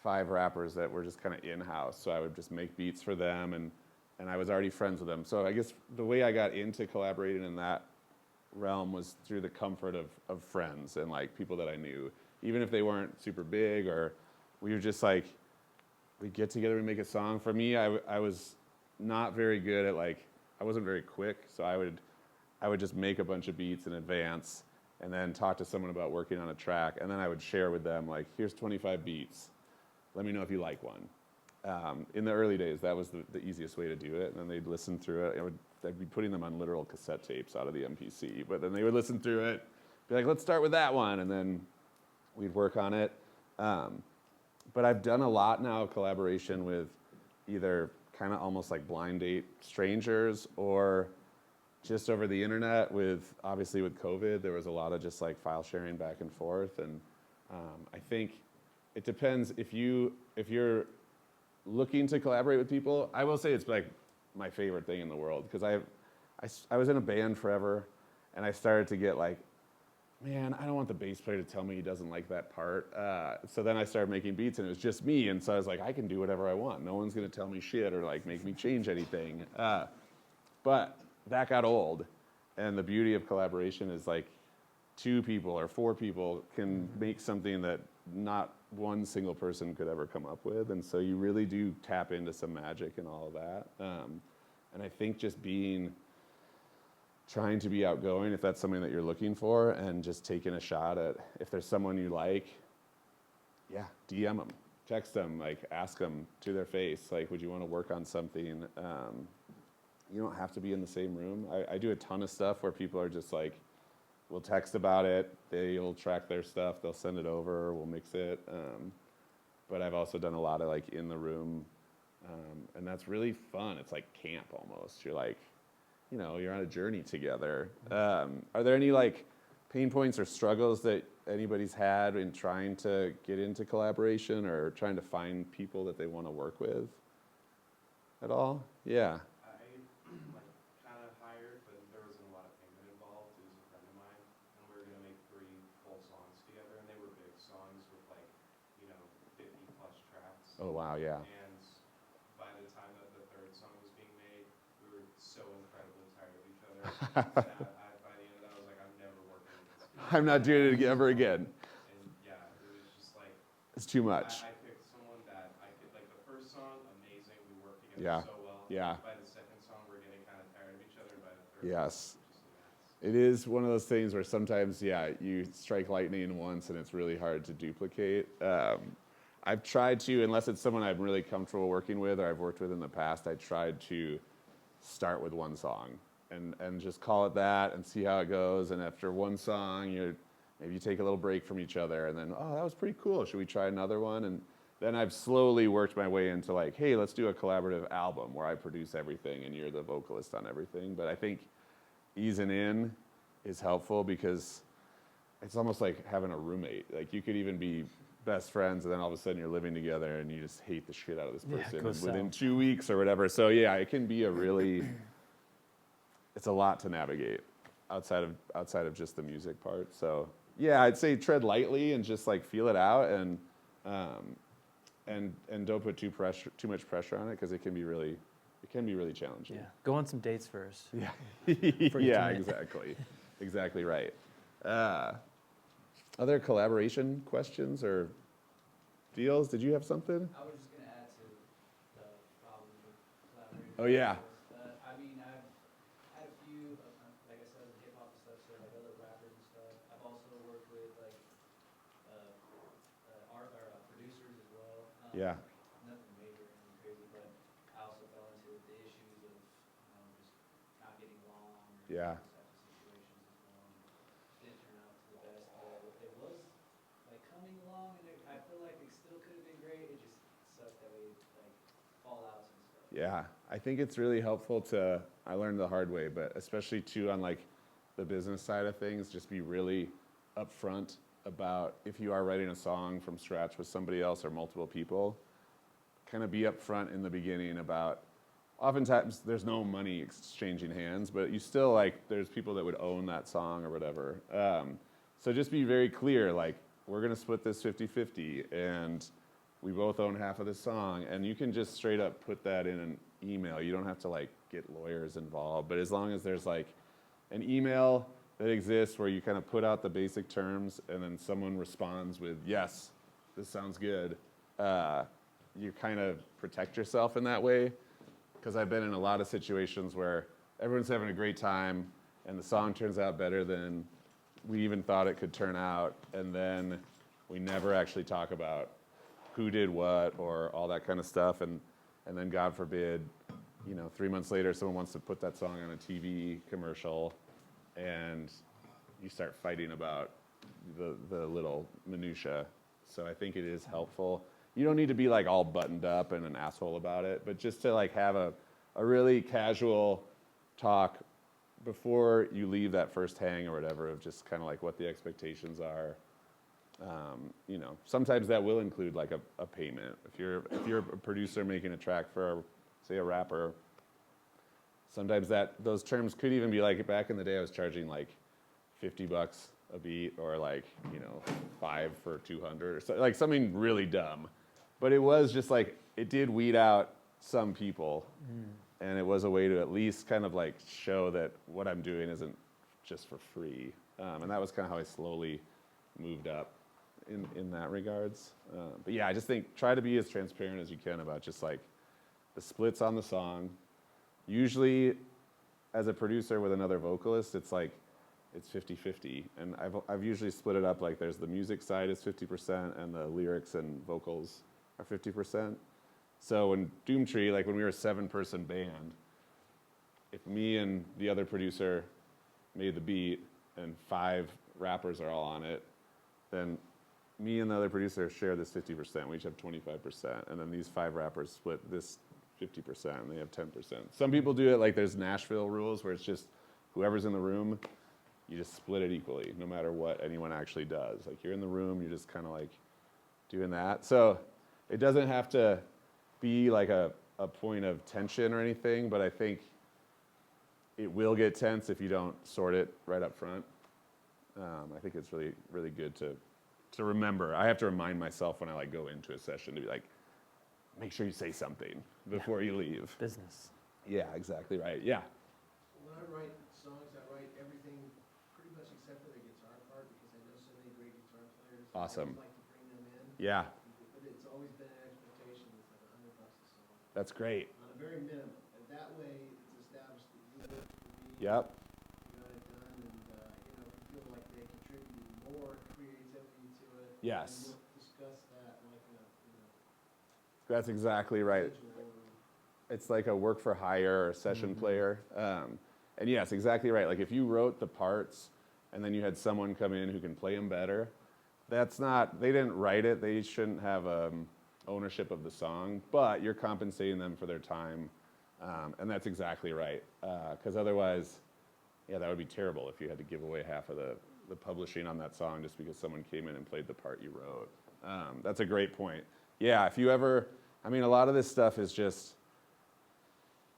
5 rappers that were just kind of in-house. So I would just make beats for them, and I was already friends with them. So I guess the way I got into collaborating in that realm was through the comfort of friends and people that I knew, even if they weren't super big, or we were just we'd get together and make a song. For me, I was not very good at I wasn't very quick, so I would just make a bunch of beats in advance and then talk to someone about working on a track, and then I would share with them here's 25 beats, let me know if you like one. In the early days, that was the easiest way to do it, and then they'd listen through it. I'd be putting them on literal cassette tapes out of the MPC, but then they would listen through it, be like, let's start with that one, and then we'd work on it. but I've done a lot now collaboration with either kind of almost like blind date strangers or just over the internet with, obviously with COVID, there was a lot of just like file sharing back and forth. And I think it depends if you're looking to collaborate with people. I will say it's like my favorite thing in the world because I was in a band forever and I started to get like, man, I don't want the bass player to tell me he doesn't like that part. So then I started making beats and it was just me. And so I was like, I can do whatever I want. No one's gonna tell me shit or like make me change anything. But that got old. And the beauty of collaboration is like 2 people or 4 people can make something that not one single person could ever come up with. And so you really do tap into some magic and all of that. And I think just trying to be outgoing, if that's something that you're looking for, and just taking a shot at, if there's someone you like, yeah, DM them, text them, like ask them to their face, like, would you want to work on something? You don't have to be in the same room. I do a ton of stuff where people are just like, we'll text about it, they'll track their stuff, they'll send it over, we'll mix it. But I've also done a lot of like in the room, and that's really fun. It's like camp almost. You're like, you know, you're on a journey together. Are there any like pain points or struggles that anybody's had in trying to get into collaboration or trying to find people that they want to work with at all? Yeah. I like kind of hired, but there wasn't a lot of payment involved. It was a friend of mine, and we were gonna make 3 full songs together, and they were big songs with like, 50+ tracks. Oh, wow, yeah. And by the time that the 3rd song was being made, we were so incredibly tired of each other. And by the end of that, I was like, I'm never working with this guy. I'm not doing it ever again. And yeah, it was just like, It's too much. I picked someone that I could, like the first song, amazing, we worked together Yeah. so well. Yeah. By the 2nd song, we're getting kind of tired of each other. By the 3rd Yes. song, it was just a mess. It is one of those things where sometimes, yeah, you strike lightning once and it's really hard to duplicate. I've tried to, unless it's someone I'm really comfortable working with or I've worked with in the past, I tried to start with one song and just call it that and see how it goes. And after one song, maybe you take a little break from each other and then, oh, that was pretty cool. Should we try another one? And then I've slowly worked my way into like, hey, let's do a collaborative album where I produce everything and you're the vocalist on everything. But I think easing in is helpful because it's almost like having a roommate. Like you could even be best friends and then all of a sudden you're living together and you just hate the shit out of this Yeah, person goes within south. 2 weeks or whatever. So yeah, it can be it's a lot to navigate outside of just the music part. So yeah, I'd say tread lightly and just like feel it out and don't put too much pressure on it because it can be really challenging. Yeah, go on some dates first. Yeah. Before you Yeah, commit. exactly right. Other collaboration questions or deals? Did you have something? I was just gonna add to the problem with collaborating. Oh, yeah. I mean, I've had a few, like I said, hip hop and stuff, so like other rappers and stuff. I've also worked with like art or producers as well. Yeah. Nothing major or anything crazy, but I also fell into the issues of just not getting along. Or Yeah. those types of situations as well. Didn't turn out to the best, but it was like coming along, and I feel like it still could have been great. It just sucked that we like fallouts and stuff. Yeah, I think it's really helpful I learned the hard way, but especially too on like the business side of things, just be really upfront about if you are writing a song from scratch with somebody else or multiple people, kind of be upfront in the beginning about, oftentimes there's no money exchanging hands, but you still like, there's people that would own that song or whatever. So just be very clear, like, we're gonna split this 50-50 and we both own half of the song, and you can just straight up put that in an email. You don't have to like get lawyers involved, but as long as there's like an email that exists where you kind of put out the basic terms and then someone responds with, yes, this sounds good, you kind of protect yourself in that way. Because I've been in a lot of situations where everyone's having a great time and the song turns out better than we even thought it could turn out, and then we never actually talk about who did what or all that kind of stuff, and then God forbid, 3 months later someone wants to put that song on a TV commercial and you start fighting about the little minutia. So I think it is helpful. you don't need to be like all buttoned up and an asshole about it, but just to like have a really casual talk before you leave that first hang or whatever, of just kind of like what the expectations are. You know, sometimes that will include like a payment. If you're a producer making a track for, say, a rapper, sometimes those terms could even be like, back in the day I was charging like $50 a beat, or like, you know, 5 for 200, or so, like something really dumb. But it was just like, it did weed out some people, and it was a way to at least kind of like show that what I'm doing isn't just for free. And that was kind of how I slowly moved up in that regards. But yeah, I just think try to be as transparent as you can about just like the splits on the song. Usually, as a producer with another vocalist, it's like, it's 50-50. And I've usually split it up like there's the music side is 50% and the lyrics and vocals are 50%. So when Doomtree, like when we were a 7-person band, if me and the other producer made the beat and 5 rappers are all on it, then me and the other producer share this 50%. We each have 25%. And then these 5 rappers split this 50% and they have 10%. Some people do it like there's Nashville rules where it's just whoever's in the room, you just split it equally, no matter what anyone actually does. Like you're in the room, you're just kind of like doing that. So it doesn't have to be like a point of tension or anything, but I think it will get tense if you don't sort it right up front. I think it's really, really good to remember. I have to remind myself when I like go into a session to be like, make sure you say something before you leave. Business. Yeah, exactly right. Yeah. When I write songs, I write everything pretty much except for the guitar part, because I know so many great guitar players. Awesome. I always like to bring them in. Yeah, But it's always been an expectation, it's like $100 a song, that's great. on a very minimum. And that way, it's established that you work for me. Yep. You got it done, and, you know, if you feel like they contributed more creativity to it. Yes. then we'll discuss that like a, That's exactly right. schedule or It's like a work for hire or session player. And yes, exactly right. Like if you wrote the parts and then you had someone come in who can play them better, that's not, they didn't write it. They shouldn't have ownership of the song, but you're compensating them for their time. And that's exactly right. Because otherwise, yeah, that would be terrible if you had to give away half of the publishing on that song just because someone came in and played the part you wrote. That's a great point. Yeah, if you ever, I mean, a lot of this stuff is just,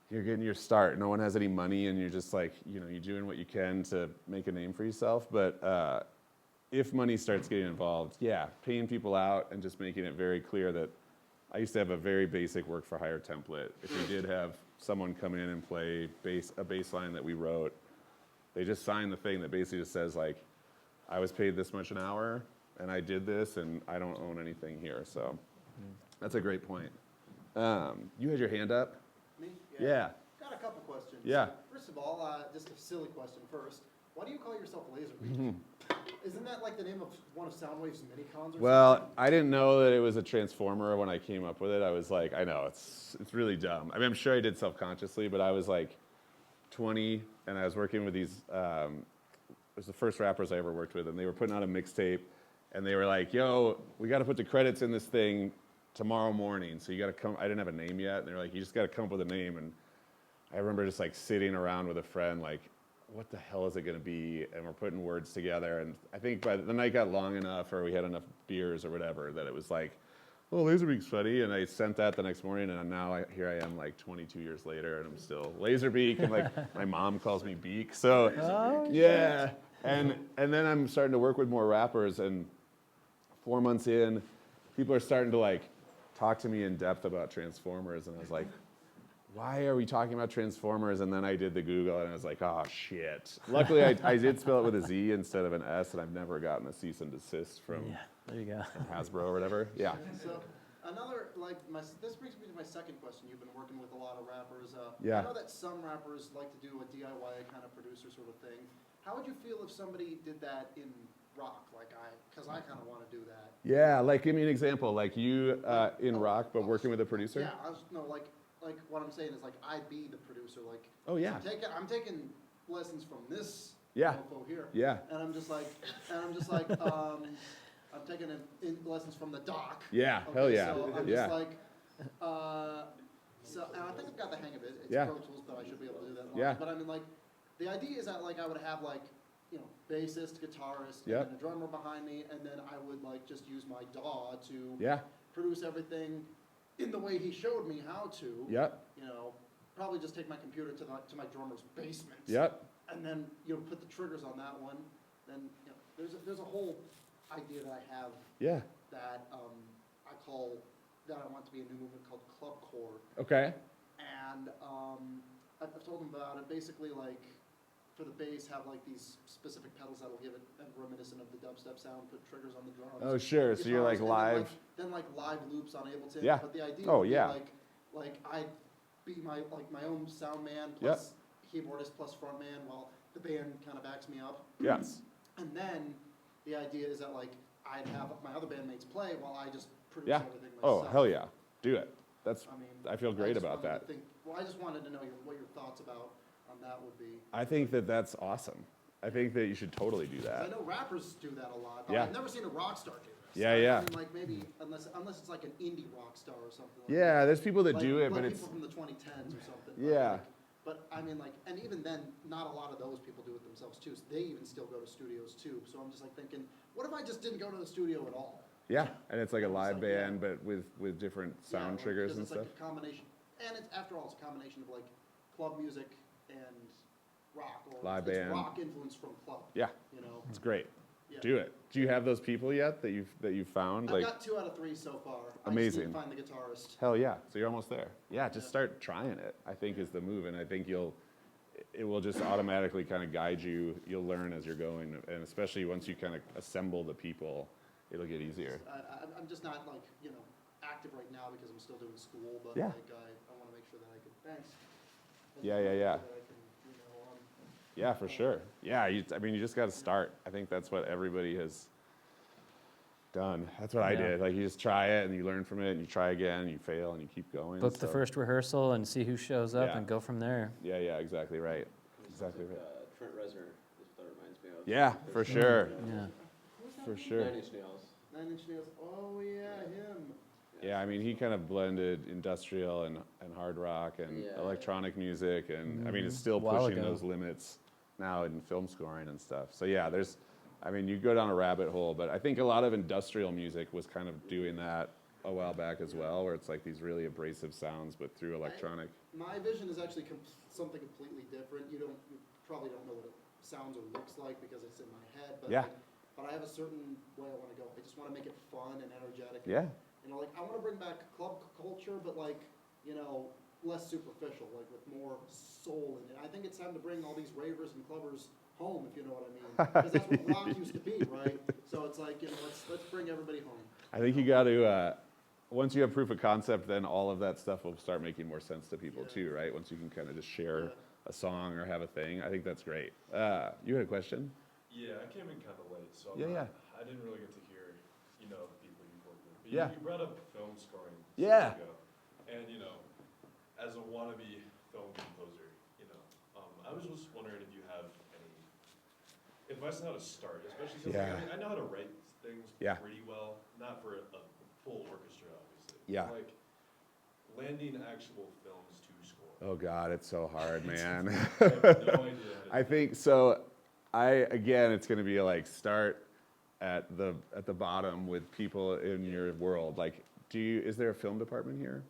you're getting your start. No one has any money and you're just like, you know, you're doing what you can to make a name for yourself. But if money starts getting involved, yeah, paying people out and just making it very clear that I used to have a very basic work for hire template. If we did have someone come in and play a bass line that we wrote, they just sign the thing that basically just says like, I was paid this much an hour and I did this and I don't own anything here. So that's a great point. You had your hand up? Me? Yeah. Got a couple questions. Yeah. First of all, just a silly question first. Why do you call yourself Lazerbeak? Isn't that like the name of one of Soundwave's mini-cons or Well, something? I didn't know that it was a transformer when I came up with it. I was like, I know, it's really dumb. I mean, I'm sure I did self-consciously, but I was like 20, and I was working with these, it was the first rappers I ever worked with, and they were putting out a mixtape, and they were like, yo, we got to put the credits in this thing tomorrow morning, so you got to come. I didn't have a name yet, and they were like, you just got to come up with a name. And I remember just like sitting around with a friend, like, what the hell is it going to be? And we're putting words together. And I think by the night got long enough, or we had enough beers or whatever, that it was like, oh, Lazerbeak's funny. And I sent that the next morning, and now here I am like 22 years later, and I'm still Lazerbeak. And like my mom calls me Beak. So yeah. And then I'm starting to work with more rappers, and 4 months in, people are starting to like talk to me in depth about Transformers, and I was like, why are we talking about Transformers? And then I did the Google, and I was like, oh, shit. Luckily, I did spell it with a Z instead of an S, and I've never gotten a cease and desist from There you go. Hasbro or whatever. Yeah. So another, like, this brings me to my second question. You've been working with a lot of rappers. Yeah. I know that some rappers like to do a DIY kind of producer sort of thing. How would you feel if somebody did that in rock, because I kind of want to do that. Yeah, like give me an example, like you in rock, but working with a producer. Yeah, like what I'm saying is like I'd be the producer, like. Oh yeah. I'm taking lessons from this. Yeah. Mofo here. Yeah. And I'm just like, I'm taking lessons from the doc. Yeah, Okay, hell yeah, So I'm yeah. just like, and I think I've got the hang of it. It's Yeah. Pro Tools, but I should be able to do that. Yeah. But I mean, like, the idea is that like I would have like, bassist, guitarist, Yep. and then a drummer behind me, and then I would like just use my DAW to Yeah, produce everything in the way he showed me how to. yep, Probably just take my computer to my drummer's basement. yep, And then, put the triggers on that one. Then, there's a whole idea that I have yeah, that that I want to be a new movement called clubcore. okay, And I've told them about it. Basically, like, for the bass, have like these specific pedals that'll give it reminiscent of the dubstep sound. Put triggers on the drums. oh sure, so you're like Guitars, live, and then live loops on Ableton. Yeah. But the idea Oh, would be yeah. like I'd be my own sound man plus keyboardist plus front man while the band kind of backs me up. yeah, And then the idea is that like I'd have my other bandmates play while I just produce Yeah. everything myself. oh hell yeah, do it, that's, I mean, I feel great just about wanted that. to I just wanted to know what your thoughts about on that would be. I think that's awesome, I think that you should totally do 'Cause that. I know rappers do that a lot, but Yeah. I've never seen a rock star do this. Yeah, I yeah. mean, like maybe unless it's like an indie rock star or something. Like Yeah, that. there's people that Like- do it, like but it's, people from the 2010s or something. Yeah. But I mean, like, and even then, not a lot of those people do it themselves too. So they even still go to studios too. So I'm just like thinking, what if I just didn't go to the studio at all? yeah, and it's like a live It's like, yeah. band, but with different Yeah, sound like, triggers because and it's stuff. like a combination, and it's after all, it's a combination of like club music and rock, or Live it's band. rock influence from club. Yeah. It's great, Yeah. do it. Do you have those people yet that you've found? I've Like, got 2 out of 3 so far. I just Amazing. need to find the guitarist. hell yeah, so you're almost there. Yeah, just Yeah. start trying it, I think is the move, and I think it will just automatically kind of guide you, you'll learn as you're going, and especially once you kind of assemble the people, it'll get easier. I'm just not like, active right now because I'm still doing school, but Yeah. like I want to make sure that I can, thanks. Yeah, yeah, yeah. That I can, Yeah, for sure. Yeah, you just got to start. I think that's what everybody has done. That's what I Yeah. did. Like, you just try it, and you learn from it, and you try again, and you fail, and you keep going. Book the so- first rehearsal and see who shows up Yeah. and go from there. Yeah, yeah, exactly right. Exactly right. Trent Reznor is what that reminds me of. Yeah, for sure. Yeah. For sure. Nine Inch Nails. 9 Inch Nails, oh yeah, him. Yeah, I mean, he kind of blended industrial and hard rock and Yeah. electronic music, and I mean, it's Mhm. still A while pushing ago. those limits now in film scoring and stuff. So yeah, you go down a rabbit hole, but I think a lot of industrial music was kind of doing that a while back as well, where it's like these really abrasive sounds, but through electronic. My vision is actually something completely different. You probably don't know what it sounds or looks like because it's in my head, but Yeah. but I have a certain way I want to go. I just want to make it fun and energetic. Yeah, Like I want to bring back club culture, but like, less superficial, like with more soul in it. I think it's time to bring all these ravers and clubbers home, if you know what I mean. Because that's what rock used to be, right? So it's like, let's bring everybody home. I think you got to. Once you have proof of concept, then all of that stuff will start making more sense to people Yeah. too, right? Once you can kind of just share Yeah. a song or have a thing, I think that's great. You had a question? Yeah, I came in kind of late, so I didn't really get to hear, the people you've worked with. But Yeah. you brought up film scoring. a Yeah. second ago. And, as a wannabe film composer, I was just wondering if you have any advice on how to start, especially because Yeah. I know how to write things Yeah. pretty well, not for a full orchestra, obviously. Yeah. But, like, landing actual films to score. Oh God, it's so hard, man. I have no idea how to I think so. Again, it's going to be like start at the bottom with people in your world. Like, is there a film department here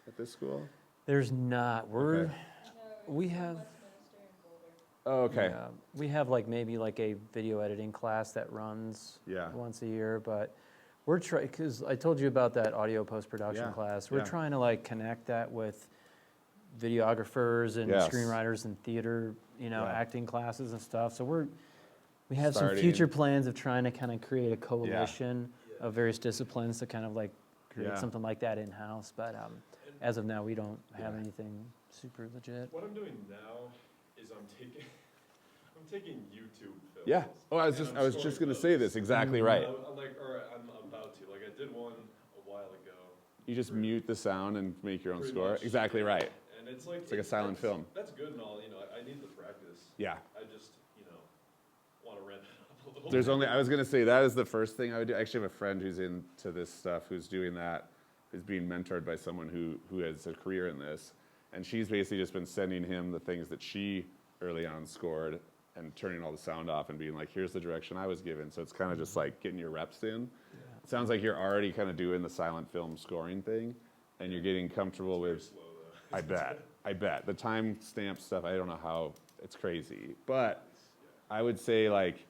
at this school? There's not. We have. Oh, okay. Yeah, we have maybe a video editing class that runs Yeah. once a year, but we're trying, because I told you about that audio post-production Yeah, class. We're yeah. trying to connect that with videographers and Yes. screenwriters and theater, Yeah. acting classes and stuff. So we have some Starting. future plans of trying to kind of create a coalition of various disciplines to kind of create Yeah. something like that in-house. But as of now, we don't have Yeah. anything super legit. What I'm doing now is I'm taking YouTube films. Yeah. Oh, I was and just I'm going to scoring say those. this. Exactly Mhm. right. I'm about to. I did one a while ago. You just mute the sound and make your own Pretty score. much. Exactly right. And it's like a silent film. That's good and all. I need the practice. Yeah. I just want to ramp it up a the whole I was gonna say that is the first thing I would do. I actually have a friend who's into this stuff, who's doing that, who's being mentored by someone who has a career in this, and she's basically just been sending him the things that she early on scored and turning all the sound off and being like, here's the direction I was given. So it's kind of just like getting your reps in. It sounds like you're already kind of doing the silent film scoring thing, and you're getting comfortable with. slow though. I bet the timestamp stuff. I don't know how it's crazy, but I would say like,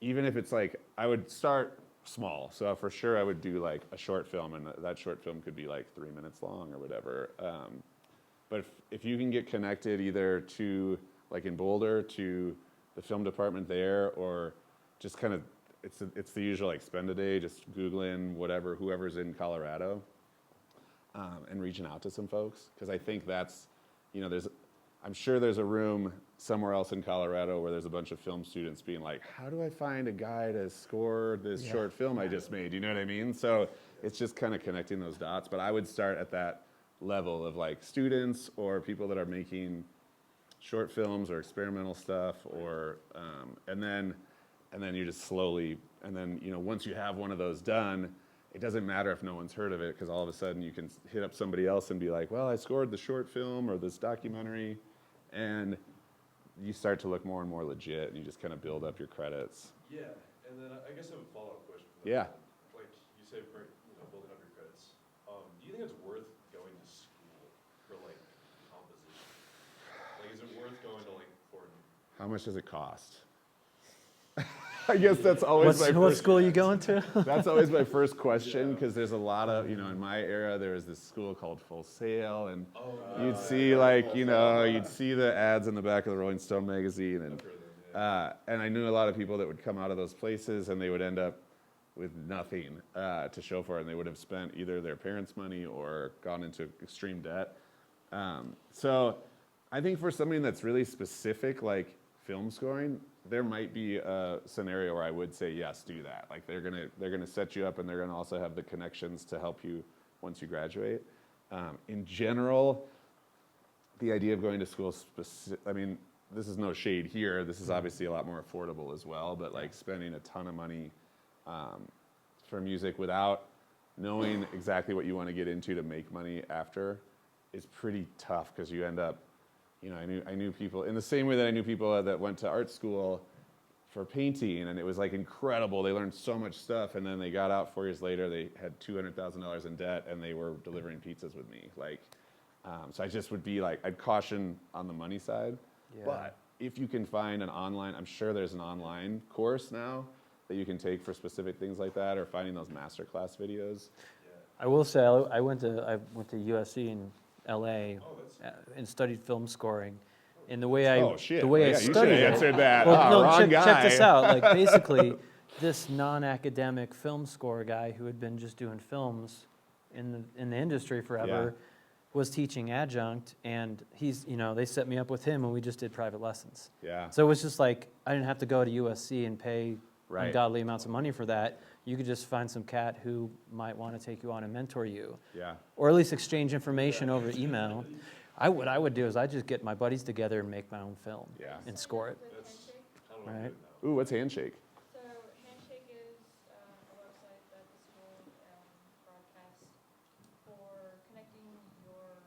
even if it's like, I would start small. So for sure, I would do like a short film, and that short film could be like 3 minutes long or whatever. But if you can get connected either to, like in Boulder, to the film department there, or just kind of, it's the usual like spend a day, just Googling whatever, whoever's in Colorado, and reaching out to some folks. Because I think that's, I'm sure there's a room somewhere else in Colorado where there's a bunch of film students being like, how do I find a guy to score this short film I just made? You know what I mean? So it's just kind of connecting those dots. But I would start at that level of like students or people that are making short films or experimental stuff, or and then you just slowly, and then once you have one of those done, it doesn't matter if no one's heard of it, because all of a sudden you can hit up somebody else and be like, well, I scored the short film or this documentary, and you start to look more and more legit, and you just kind of build up your credits. Yeah, and then I guess I have a follow-up question. Yeah. Like you say, building up your credits. Do you think it's worth going to school for like composition? Like, is it worth going to like Fordham? How much does it cost? I guess that's always my What first. school are you going to? That's always my first question, because there's a lot of, in my era, there was this school called Full Sail, and you'd see you'd see the ads in the back of the Rolling Stone magazine, and I knew a lot of people that would come out of those places, and they would end up with nothing to show for it, and they would have spent either their parents' money or gone into extreme debt. So I think for something that's really specific, like film scoring, there might be a scenario where I would say, yes, do that. Like they're gonna set you up, and they're gonna also have the connections to help you once you graduate. In general, the idea of going to school, I mean, this is no shade here. This is obviously a lot more affordable as well, but like spending a ton of money for music without knowing exactly what you want to get into to make money after is pretty tough, because you end up, I knew people in the same way that I knew people that went to art school for painting, and it was like incredible. They learned so much stuff, and then they got out 4 years later, they had $200,000 in debt, and they were delivering pizzas with me. Like, so I just would be like, I'd caution on the money side. Yeah. But if you can find an online, I'm sure there's an online course now that you can take for specific things like that, or finding those masterclass videos. I will say I went to USC in LA and studied film scoring. And the way I Oh shit! the way I you should studied have it, answered that. well, no, wrong guy. check this out. Like basically, this non-academic film score guy who had been just doing films in the industry forever was teaching adjunct, and they set me up with him, and we just did private lessons. Yeah. So it was just like I didn't have to go to USC and pay Right. ungodly amounts of money for that. You could just find some cat who might want to take you on and mentor you, Yeah. or at least exchange information over email. What I would do is I'd just get my buddies together and make my own film and score it. With That's- Handshake. I don't know. Right. Ooh, what's Handshake? So Handshake is a website that the school broadcasts for connecting your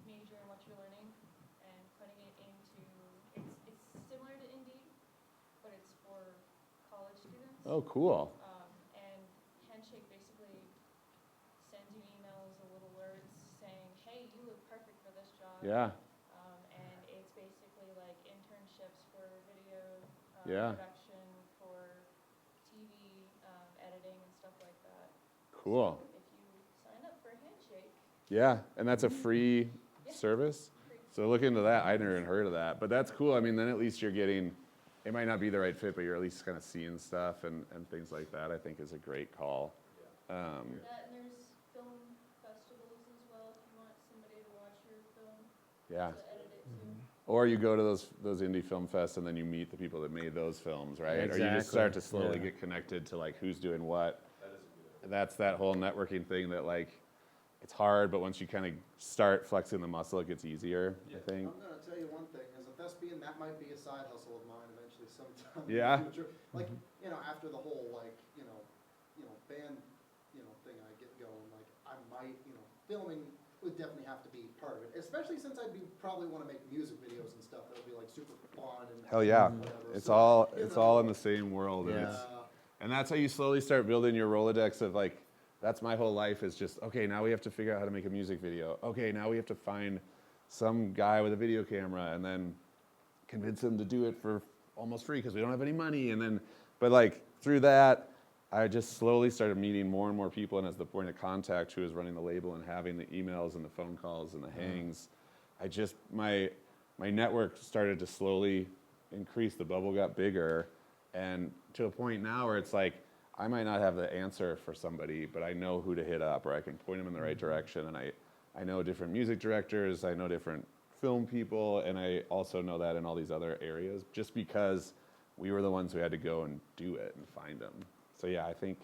major and what you're learning and putting it into, it's similar to Indeed, but it's for college students. Oh, cool. And Handshake basically sends you emails or little alerts saying, hey, you look perfect for this job. Yeah. And it's basically like internships for video Yeah. production, for TV editing and stuff like that. Cool. So if you sign up for Handshake, Yeah, and that's a free Yeah. service. free. So look into that. I never even heard of that, but that's cool. I mean, then at least you're getting. It might not be the right fit, but you're at least kind of seeing stuff and things like that. I think is a great call. That, and there's film festivals as well if you want somebody to watch your film Yeah. to edit it too. Or you go to those indie film fests, and then you meet the people that made those films, right? Or you just Exactly. start to slowly Yeah. get connected to like who's doing what. That is a good idea. That's that whole networking thing that like it's hard, but once you kind of start flexing the muscle, it gets easier. I think. I'm gonna tell you one thing, as a thespian, that might be a side hustle of mine eventually sometime Yeah. in the future. Like, you know, after the whole, like, band, thing I get going, like, I might, filming would definitely have to be part of it, especially since probably want to make music videos and stuff that would be, like, super fun and Hell yeah. whatever. It's So, all in the same world. And, Yeah. and that's how you slowly start building your Rolodex of like, that's my whole life is just, okay, now we have to figure out how to make a music video. Okay, now we have to find some guy with a video camera and then convince him to do it for almost free because we don't have any money. And then, but like through that, I just slowly started meeting more and more people, and as the point of contact who was running the label and having the emails and the phone calls and the hangs, my network started to slowly increase. The bubble got bigger, and to a point now where it's like, I might not have the answer for somebody, but I know who to hit up, or I can point them in the right direction, and I know different music directors, I know different film people, and I also know that in all these other areas, just because we were the ones who had to go and do it and find them. So yeah, I think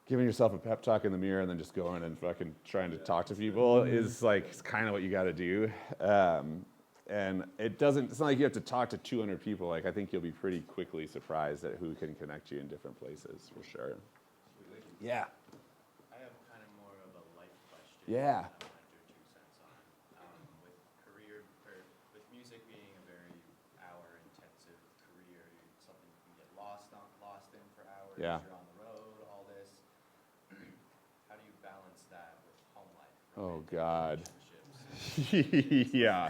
giving yourself a pep talk in the mirror and then just going and fucking trying to talk to people is like, it's kind of what you got to do. And it's not like you have to talk to 200 people. Like, I think you'll be pretty quickly surprised at who can connect you in different places, for sure. Yeah. I have kind of more of a life question. Yeah. That I wanted your 2 cents on. With music being a very hour-intensive career, something you can get lost in for hours. Yeah. You're on the road, all this. How do you balance that with home life? Oh, romantic God. relationships? Yeah.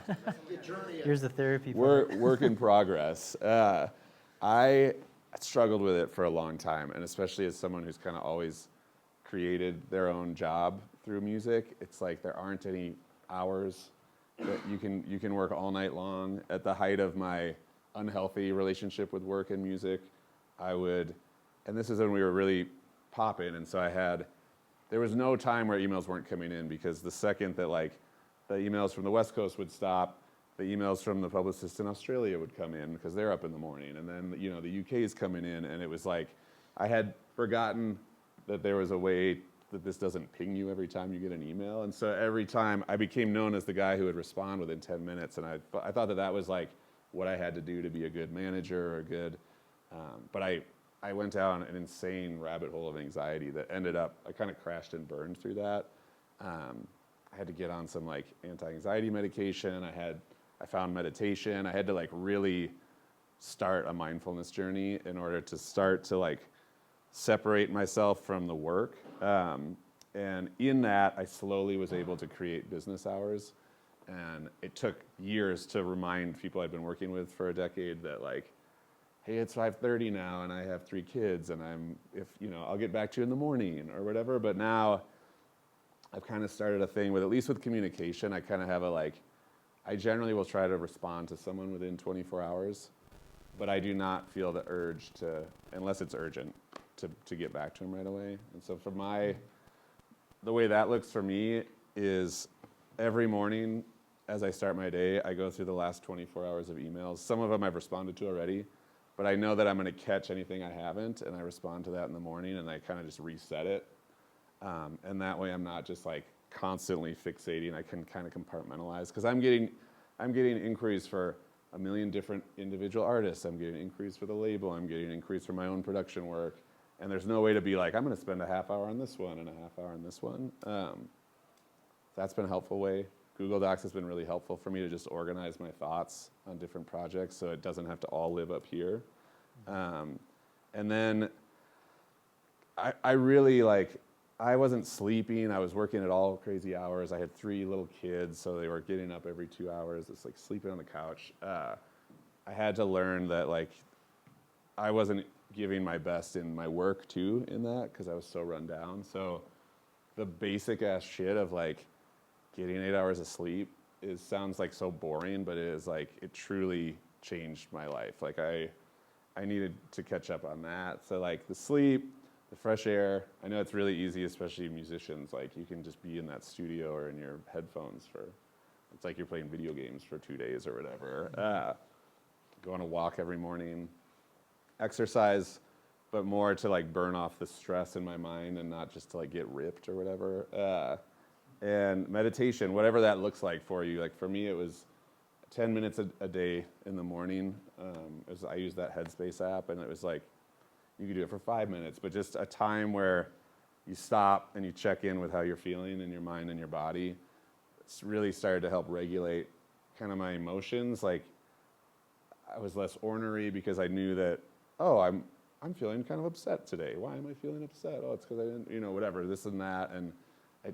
Here's the therapy part. Work in progress. I struggled with it for a long time, and especially as someone who's kind of always created their own job through music, it's like there aren't any hours that you can work all night long. At the height of my unhealthy relationship with work and music, I would, and this is when we were really popping, and so there was no time where emails weren't coming in, because the second that like the emails from the West Coast would stop, the emails from the publicists in Australia would come in because they're up in the morning, and then the UK is coming in, and it was like I had forgotten that there was a way that this doesn't ping you every time you get an email, and so every time I became known as the guy who would respond within 10 minutes, and I thought that was like what I had to do to be a good manager or a good, but I went down an insane rabbit hole of anxiety that ended up, I kind of crashed and burned through that. I had to get on some like anti-anxiety medication. I found meditation. I had to like really start a mindfulness journey in order to start to like separate myself from the work. And in that, I slowly was able to create business hours. And it took years to remind people I'd been working with for a decade that like, hey, it's 5:30 now and I have 3 kids and I'll get back to you in the morning or whatever. But now I've kind of started a thing with, at least with communication, I kind of have I generally will try to respond to someone within 24 hours, but I do not feel the urge to, unless it's urgent, to get back to them right away. And so the way that looks for me is every morning as I start my day, I go through the last 24 hours of emails. Some of them I've responded to already, but I know that I'm going to catch anything I haven't, and I respond to that in the morning, and I kind of just reset it. And that way I'm not just like constantly fixating. I can kind of compartmentalize, because I'm getting inquiries for a million different individual artists. I'm getting inquiries for the label. I'm getting inquiries for my own production work. And there's no way to be like, I'm going to spend a half hour on this one and a half hour on this one. That's been a helpful way. Google Docs has been really helpful for me to just organize my thoughts on different projects so it doesn't have to all live up here. And then I really I wasn't sleeping. I was working at all crazy hours. I had 3 little kids, so they were getting up every 2 hours. It's like sleeping on the couch. I had to learn that I wasn't giving my best in my work too in that, because I was so run down. So the basic ass shit of getting 8 hours of sleep sounds so boring, but it is it truly changed my life. I needed to catch up on that. So the sleep, the fresh air. I know it's really easy, especially musicians. You can just be in that studio or in your headphones it's like you're playing video games for 2 days or whatever. Go on a walk every morning. Exercise, but more to burn off the stress in my mind and not just to get ripped or whatever. And meditation, whatever that looks like for you. For me, it was 10 minutes a day in the morning. I use that Headspace app, and it was like, you could do it for 5 minutes, but just a time where you stop and you check in with how you're feeling in your mind and your body. It's really started to help regulate kind of my emotions. Like, I was less ornery because I knew that, oh, I'm feeling kind of upset today. Why am I feeling upset? Oh, it's because I didn't, whatever, this and that. And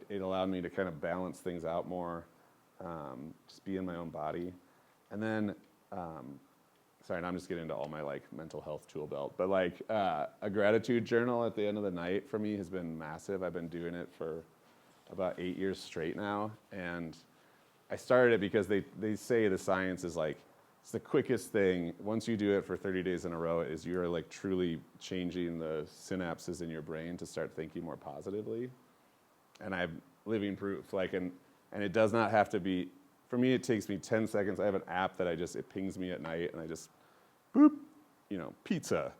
it allowed me to kind of balance things out more, just be in my own body. And then, sorry, and I'm just getting into all my like mental health tool belt, but like a gratitude journal at the end of the night for me has been massive. I've been doing it for about 8 years straight now. And I started it because they say the science is like, it's the quickest thing. Once you do it for 30 days in a row, is you're like truly changing the synapses in your brain to start thinking more positively. And I'm living proof. Like, and it does not have to be, for me, it takes me 10 seconds. I have an app that it pings me at night, and I just, boop, pizza,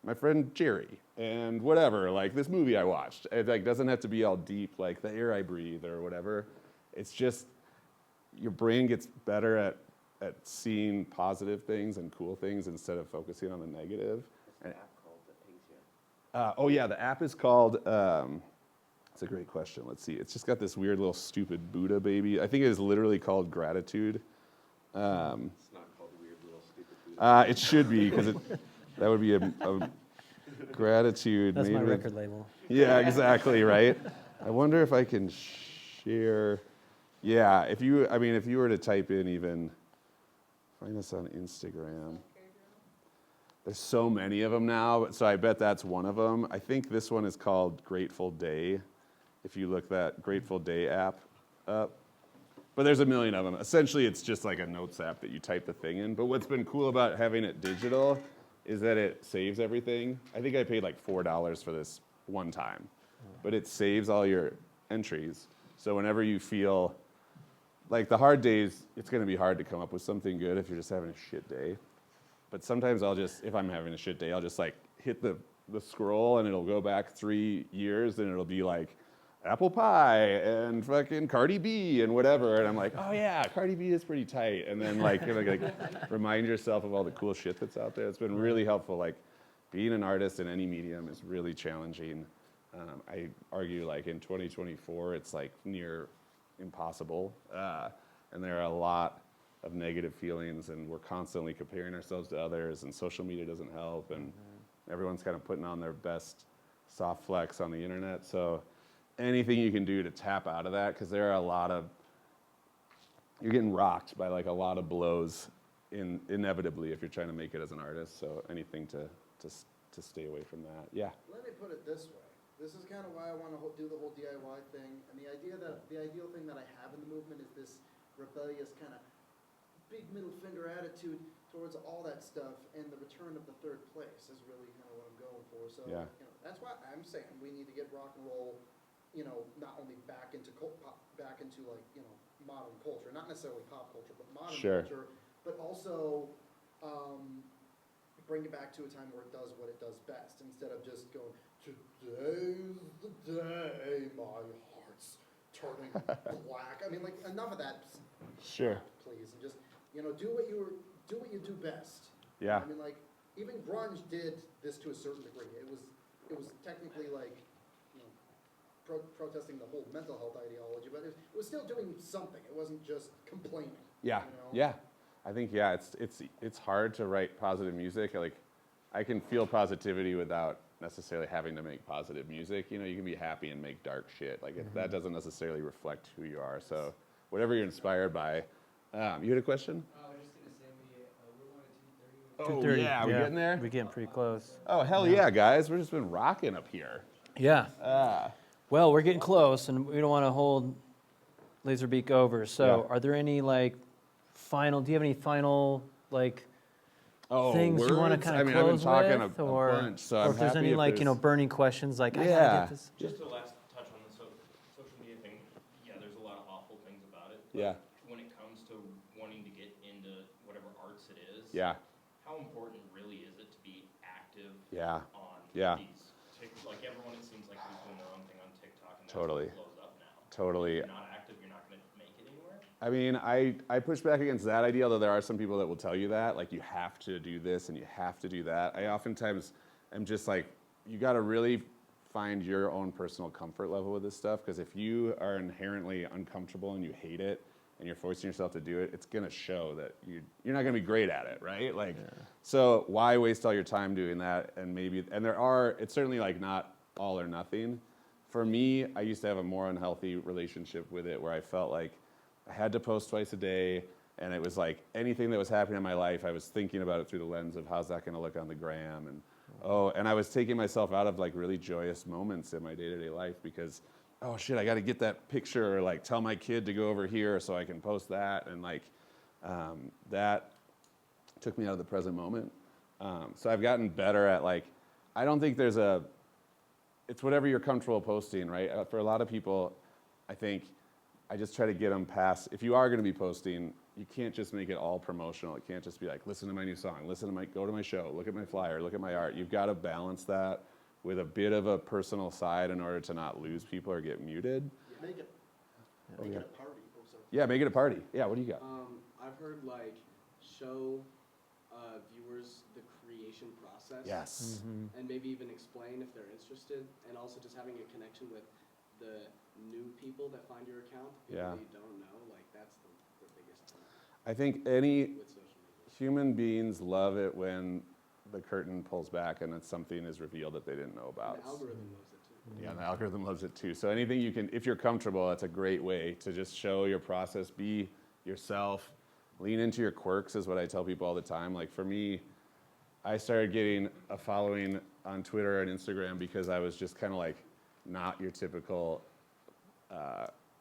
my friend Jerry, and whatever, like this movie I watched. It like doesn't have to be all deep, like the air I breathe or whatever. It's just, your brain gets better at seeing positive things and cool things instead of focusing on the negative. What's the app called that pings you? Oh yeah, the app is called, it's a great question. Let's see. It's just got this weird little stupid Buddha baby. I think it is literally called Gratitude. It's not called Weird Little Stupid Buddha. It should be, because that would be a Gratitude. That's my maybe. record label. Yeah, exactly, right? I wonder if I can share. Yeah, if you were to type in even, find us on Instagram. There's so many of them now, so I bet that's one of them. I think this one is called Grateful Day, if you look that Grateful Day app up. But there's a million of them. Essentially, it's just like a notes app that you type the thing in. But what's been cool about having it digital is that it saves everything. I think I paid like $4 for this one time. But it saves all your entries. So whenever you feel, like the hard days, it's going to be hard to come up with something good if you're just having a shit day. But sometimes if I'm having a shit day, I'll just like hit the scroll and it'll go back 3 years and it'll be like apple pie and fucking Cardi B and whatever. And I'm like, oh yeah, Cardi B is pretty tight. And then like remind yourself of all the cool shit that's out there. It's been really helpful. Like being an artist in any medium is really challenging. I argue like in 2024, it's like near impossible. And there are a lot of negative feelings, and we're constantly comparing ourselves to others, and social media doesn't help, and everyone's kind of putting on their best soft flex on the internet. So anything you can do to tap out of that, because there are you're getting rocked by like a lot of blows inevitably if you're trying to make it as an artist. So anything to stay away from that. Yeah. Let me put it this way. This is kind of why I want to do the whole DIY thing, and the ideal thing that I have in the movement is this rebellious kind of big middle finger attitude towards all that stuff, and the return of the third place is really kind of what I'm going for. So Yeah. That's why I'm saying we need to get rock and roll, not only back into like modern culture, not necessarily pop culture, but modern Sure. culture, but also bring it back to a time where it does what it does best, instead of just going, today's the day my heart's turning black. I mean, like, enough of that. Sure. Please, and just do what you do best. Yeah. I mean, like, even grunge did this to a certain degree. It was technically like protesting the whole mental health ideology, but it was still doing something. It wasn't just complaining. Yeah. Yeah. I think it's hard to write positive music. Like, I can feel positivity without necessarily having to make positive music. You can be happy and make dark shit. Like that doesn't necessarily reflect who you are. So whatever you're inspired by. You had a question? I was just gonna say we're going to 2:30. Oh yeah, we getting there? We're getting pretty close. Oh hell yeah, guys! We've just been rocking up here. Yeah. Well, we're getting close, and we don't want to hold Lazerbeak over. So, Yeah. are there any do you have any final things you want to words? kind of I've been close talking with, a or bunch, so or I'm if there's happy any if there's- burning questions, I gotta Yeah. get this. Just to last touch on the social media thing, yeah, there's a lot of awful things about it. But Yeah. when it comes to wanting to get into whatever arts it is, Yeah. how important really is it to be active Yeah. on Yeah. these like everyone, it seems like who's doing their own thing on TikTok, and Totally. that's what blows up now. Totally. If you're not active, you're not going to make it anywhere. I mean, I push back against that idea, although there are some people that will tell you that, like, you have to do this and you have to do that. I oftentimes am just like, you got to really find your own personal comfort level with this stuff, because if you are inherently uncomfortable and you hate it and you're forcing yourself to do it, it's going to show that you're not going to be great at it, right? Like, so why waste all your time doing that? And it's certainly like not all or nothing. For me, I used to have a more unhealthy relationship with it, where I felt like I had to post twice a day, and it was like anything that was happening in my life, I was thinking about it through the lens of how's that going to look on the gram, and I was taking myself out of like really joyous moments in my day-to-day life because, oh shit, I got to get that picture, or like tell my kid to go over here so I can post that, and like that took me out of the present moment. So I've gotten better at like, I don't think it's whatever you're comfortable posting, right? For a lot of people, I think I just try to get them past, if you are going to be posting, you can't just make it all promotional. It can't just be like, listen to my new song, go to my show, look at my flyer, look at my art. You've got to balance that with a bit of a personal side in order to not lose people or get muted. Make it a party. Yeah, make it a party. Yeah, what do you got? I've heard like show viewers the creation process. Yes. And maybe even explain if they're interested, and also just having a connection with the new people that find your account, people that you don't know, like that's the biggest thing. I think With social media. human beings love it when the curtain pulls back and something is revealed that they didn't know about. And the algorithm loves it too. Yeah, the algorithm loves it too. So anything you can, if you're comfortable, that's a great way to just show your process, be yourself, lean into your quirks is what I tell people all the time. Like for me, I started getting a following on Twitter and Instagram because I was just kind of like not your typical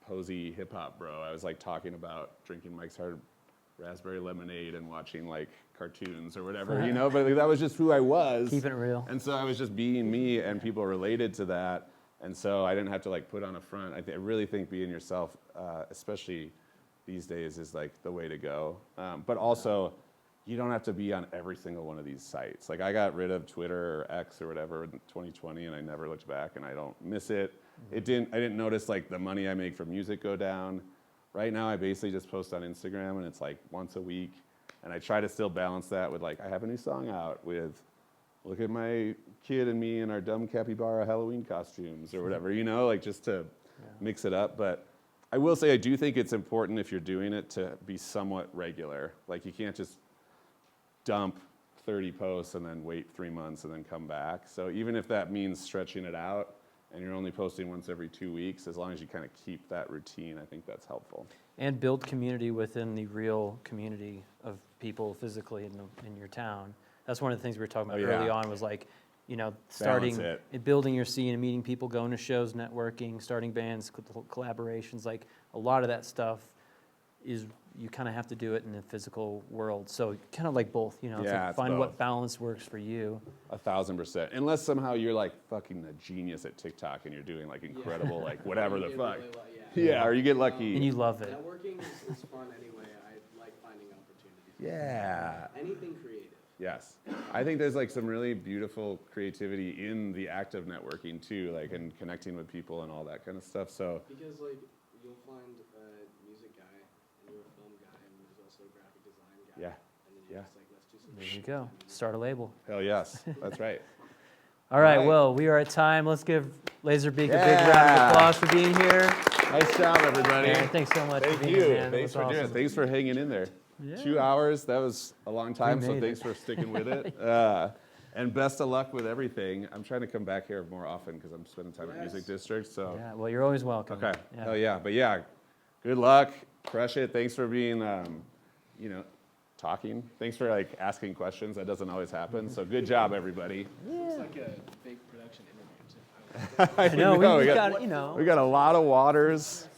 posy hip hop bro. I was like talking about drinking Mike's Hard Raspberry Lemonade and watching like cartoons or whatever, you know, but like, that was just who I was. Keeping it real. And so I was just being me, and people related to that. And so I didn't have to like put on a front. I really think being yourself, especially these days, is like the way to go. But also, you don't have to be on every single one of these sites. Like I got rid of Twitter or X or whatever in 2020, and I never looked back, and I don't miss it. I didn't notice like the money I make from music go down. Right now, I basically just post on Instagram, and it's like once a week. And I try to still balance that with like, I have a new song out with, look at my kid and me in our dumb capybara Halloween costumes or whatever, you know, like just to mix it up. But I will say, I do think it's important if you're doing it to be somewhat regular. Like you can't just dump 30 posts and then wait 3 months and then come back. So even if that means stretching it out and you're only posting once every 2 weeks, as long as you kind of keep that routine, I think that's helpful. And build community within the real community of people physically in your town. That's one of the things we were talking about early on, was like, you know, starting and building your scene and meeting people, going to shows, networking, starting bands, collaborations. Like a lot of that stuff is, you kind of have to do it in the physical world. So kind of like both, you know, it's like find what balance works for you. 1,000%. Unless somehow you're like fucking a genius at TikTok and you're doing like incredible, like whatever the fuck. Really or you get lucky. And you love it. Networking is fun anyway. I like finding opportunities. Yeah. Anything creative. Yes. I think there's like some really beautiful creativity in the act of networking too, like and connecting with people and all that kind of stuff. So because like you'll find a music guy and you're a film guy, and there's also a graphic design guy. Yeah. And then you're just like, let's do some There you go. Start a label. hell yes. That's right. All right, well, we are at time. Let's give Lazerbeak a big round of applause for being here. Nice job, everybody. Aaron, thanks so much for Thank being you. here, man. Thanks for doing it. Thanks for hanging in there. Yeah. 2 hours, that was a long time, so made thanks it. for sticking with it. And best of luck with everything. I'm trying to come back here more often because I'm spending time at Music District. So Yeah, well, you're always welcome. okay, Yeah. hell yeah. But yeah, good luck, crush it. Thanks for being, you know, talking. Thanks for like asking questions. That doesn't always happen. So good job, everybody. It's like a fake production interview too. I know, we got, you know. We got a lot of waters.